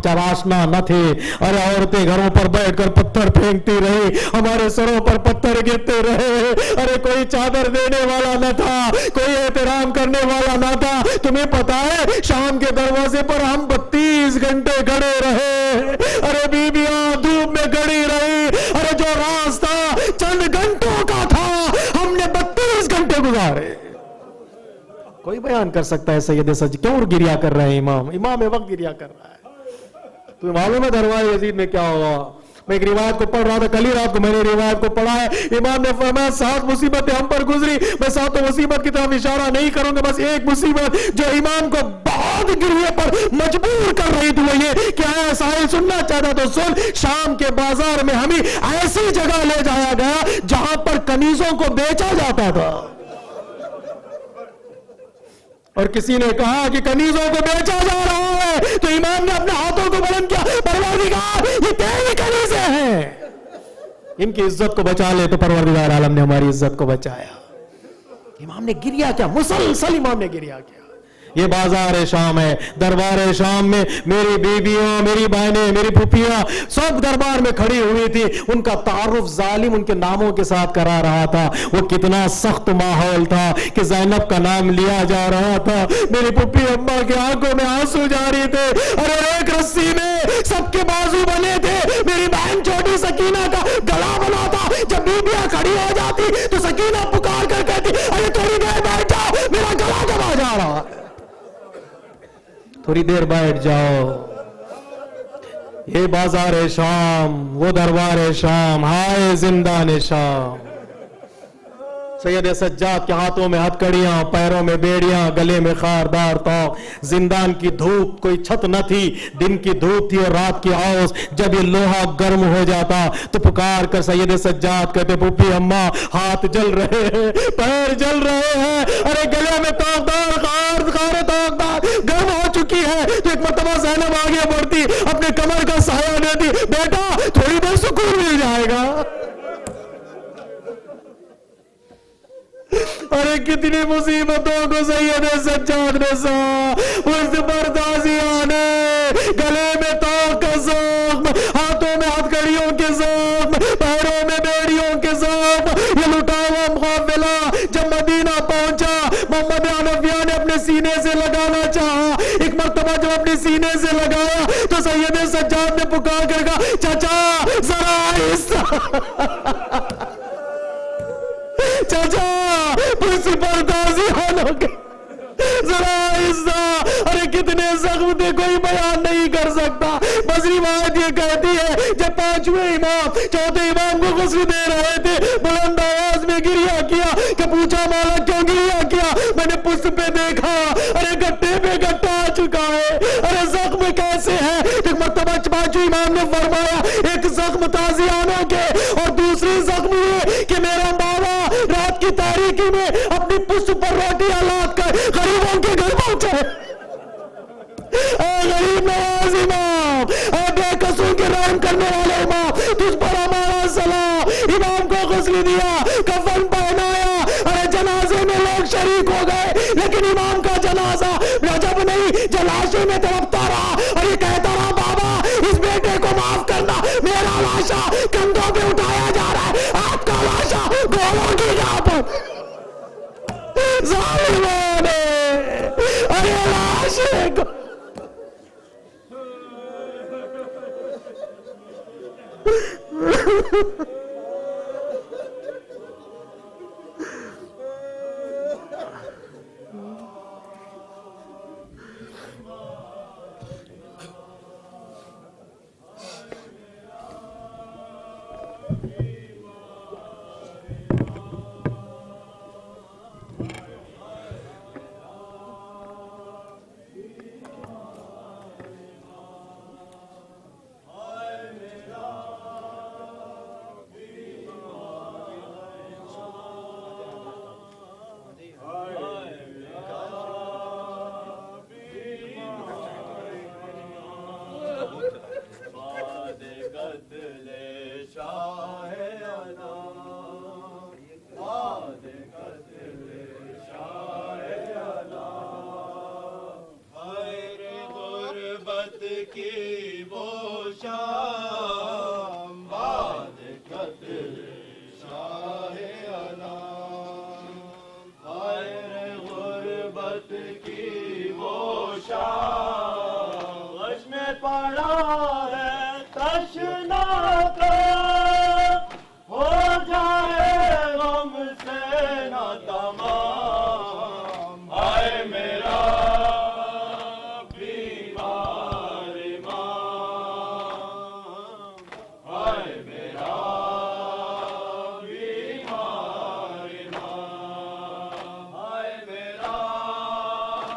چراشنا نہ تھے. ارے عورتیں گھروں پر بیٹھ کر پتھر پھینکتی رہی, ہمارے سروں پر پتھر گرتے رہے. ارے کوئی چادر دینے والا نہ تھا, کوئی احترام کرنے والا نہ تھا. تمہیں پتا ہے شام کے دروازے پر ہم 32 گھنٹے کھڑے رہے. ارے بیویاں دھوپ میں کھڑی رہی. ارے جو راستہ چند گھنٹوں کا تھا ہم نے 32 گھنٹے گزارے. کوئی بیان کر سکتا ہے سید سج کیوں گریا کر رہے ہیں؟ امام وقت گریا کر رہا ہے. تو معلوم ہے دربار یزید میں کیا ہوا؟ میں ایک روایت کو پڑھ رہا تھا, کل ہی رات کو میں نے روایت کو پڑھا ہے. امام نے فرمایا 7 مصیبتیں ہم پر گزری. میں 7 مصیبت کی طرف اشارہ نہیں کروں گا, بس ایک مصیبت جو امام کو بہت گریے پر مجبور کر رہی تھی وہ یہ کہ آیا سائل سننا چاہتا تو سن. شام کے بازار میں ہمیں ایسی جگہ لے جایا گیا جہاں پر کنیزوں کو بیچا جاتا تھا. اور کسی نے کہا کہ کنیزوں کو بیچا جا رہا ہے تو امام نے اپنے ہاتھوں کو بلند کیا, پروردگار یہ تیری کنیزیں ہیں, ان کی عزت کو بچا لے. تو پروردگار عالم نے ہماری عزت کو بچایا. امام نے گریا کیا؟ مسلسل امام نے گریا کیا. یہ بازار شام ہے, دربار شام میں میری بیویوں, میری بہنیں, میری پھوپھیاں سب دربار میں کھڑی ہوئی تھی. ان کا تعارف ظالم ان کے ناموں کے ساتھ کرا رہا تھا. وہ کتنا سخت ماحول تھا کہ زینب کا نام لیا جا رہا تھا. میری پھوپھی اماں کی آنکھوں میں آنسو جاری تھے. اور ایک رسی میں سب کے بازو بنے تھے. میری بہن چھوٹی سکینہ کا گلا بنا تھا. جب بیویاں کھڑی ہو جاتی تو سکینہ پکار کر کہتی ارے تھوڑی دیر بیٹھ جاؤ, میرا گلا دبا جا رہا ہے, تھوڑی دیر بیٹھ جاؤ. یہ بازار شام, وہ دربار شام, ہائے زندان شام. سید سجاد کے ہاتھوں میں ہتھکڑیاں، پیروں میں بیڑیاں، گلے میں خاردار توق، زندان کی دھوپ، کوئی چھت نہ تھی، دن کی دھوپ تھی اور رات کی آؤس۔ جب یہ لوہا گرم ہو جاتا تو پکار کر سید سجاد کہتے پھوپھی اماں ہاتھ جل رہے ہیں، پیر جل رہے ہیں، ارے گلے میں توقدار خار توقدار گرم ہو چکی ہے۔ تو ایک مرتبہ زینب آگے بڑھتی، اپنے کمر کا سایہ دیتی، بیٹا تھوڑی دیر سکون مل جائے گا۔ ارے کتنی مصیبتوں کو سید سجاد نے سہا، اس پر تازیہ نے گلے میں توق کا زخم، ہاتھوں میں ہتھکڑیوں کے زخم، پیروں میں بیڑیوں کے زخم۔ یہ لٹا ہوا قافلہ جب مدینہ پہنچا، محمد حنفیہ نے اپنے سینے سے لگانا چاہا۔ ایک مرتبہ جب اپنے سینے سے لگایا تو سید سجاد نے پکار کر کہا چچا ذرا آہستہ، چچا پرنسپل تازیہ لوگ ذرا آہستہ۔ ارے کتنے زخم تھے کوئی بیان نہیں کر سکتا۔ بس روایت یہ کہتی ہے جب پانچویں امام چوتھے امام کو غسل دے رہے تھے، بلند آواز میں گریہ کیا کہ پوچھا مولا کیوں گریہ کیا؟ میں نے پشت پہ دیکھا، ارے گٹے پہ گٹا آ چکا ہے، ارے زخم کیسے ہے؟ ایک مرتبہ پانچویں امام نے فرمایا ایک زخم تازیانوں کے اور دوسری زخم یہ کہ میرا بابا رات کی تاریکی میں اپنی پشت پر روٹیاں لاد کر غریبوں کے گھر پہنچے۔ اے غریب نواز امام، اے بے قصوں کے رحم کرنے والے امام، تجھ پر ہمارا سلام۔ امام کو غسل دیا، کفن پہنایا، ارے جنازے میں لوگ شریک ہو گئے، لیکن امام کا جنازہ رجب نہیں جلاشے میں تڑپتا رہا اور یہ کہتا رہا بابا اس بیٹے کو معاف کرنا، میرا لاشا کندھوں پہ اٹھایا جا رہا ہے، آپ کا لاشا گھوڑوں کی گاہ پر۔ ظالموں نے ارے لاشے کو کی وہ شام بعد قتل شاہ علام، خیر غربت کی وہ شام، غش میں پڑا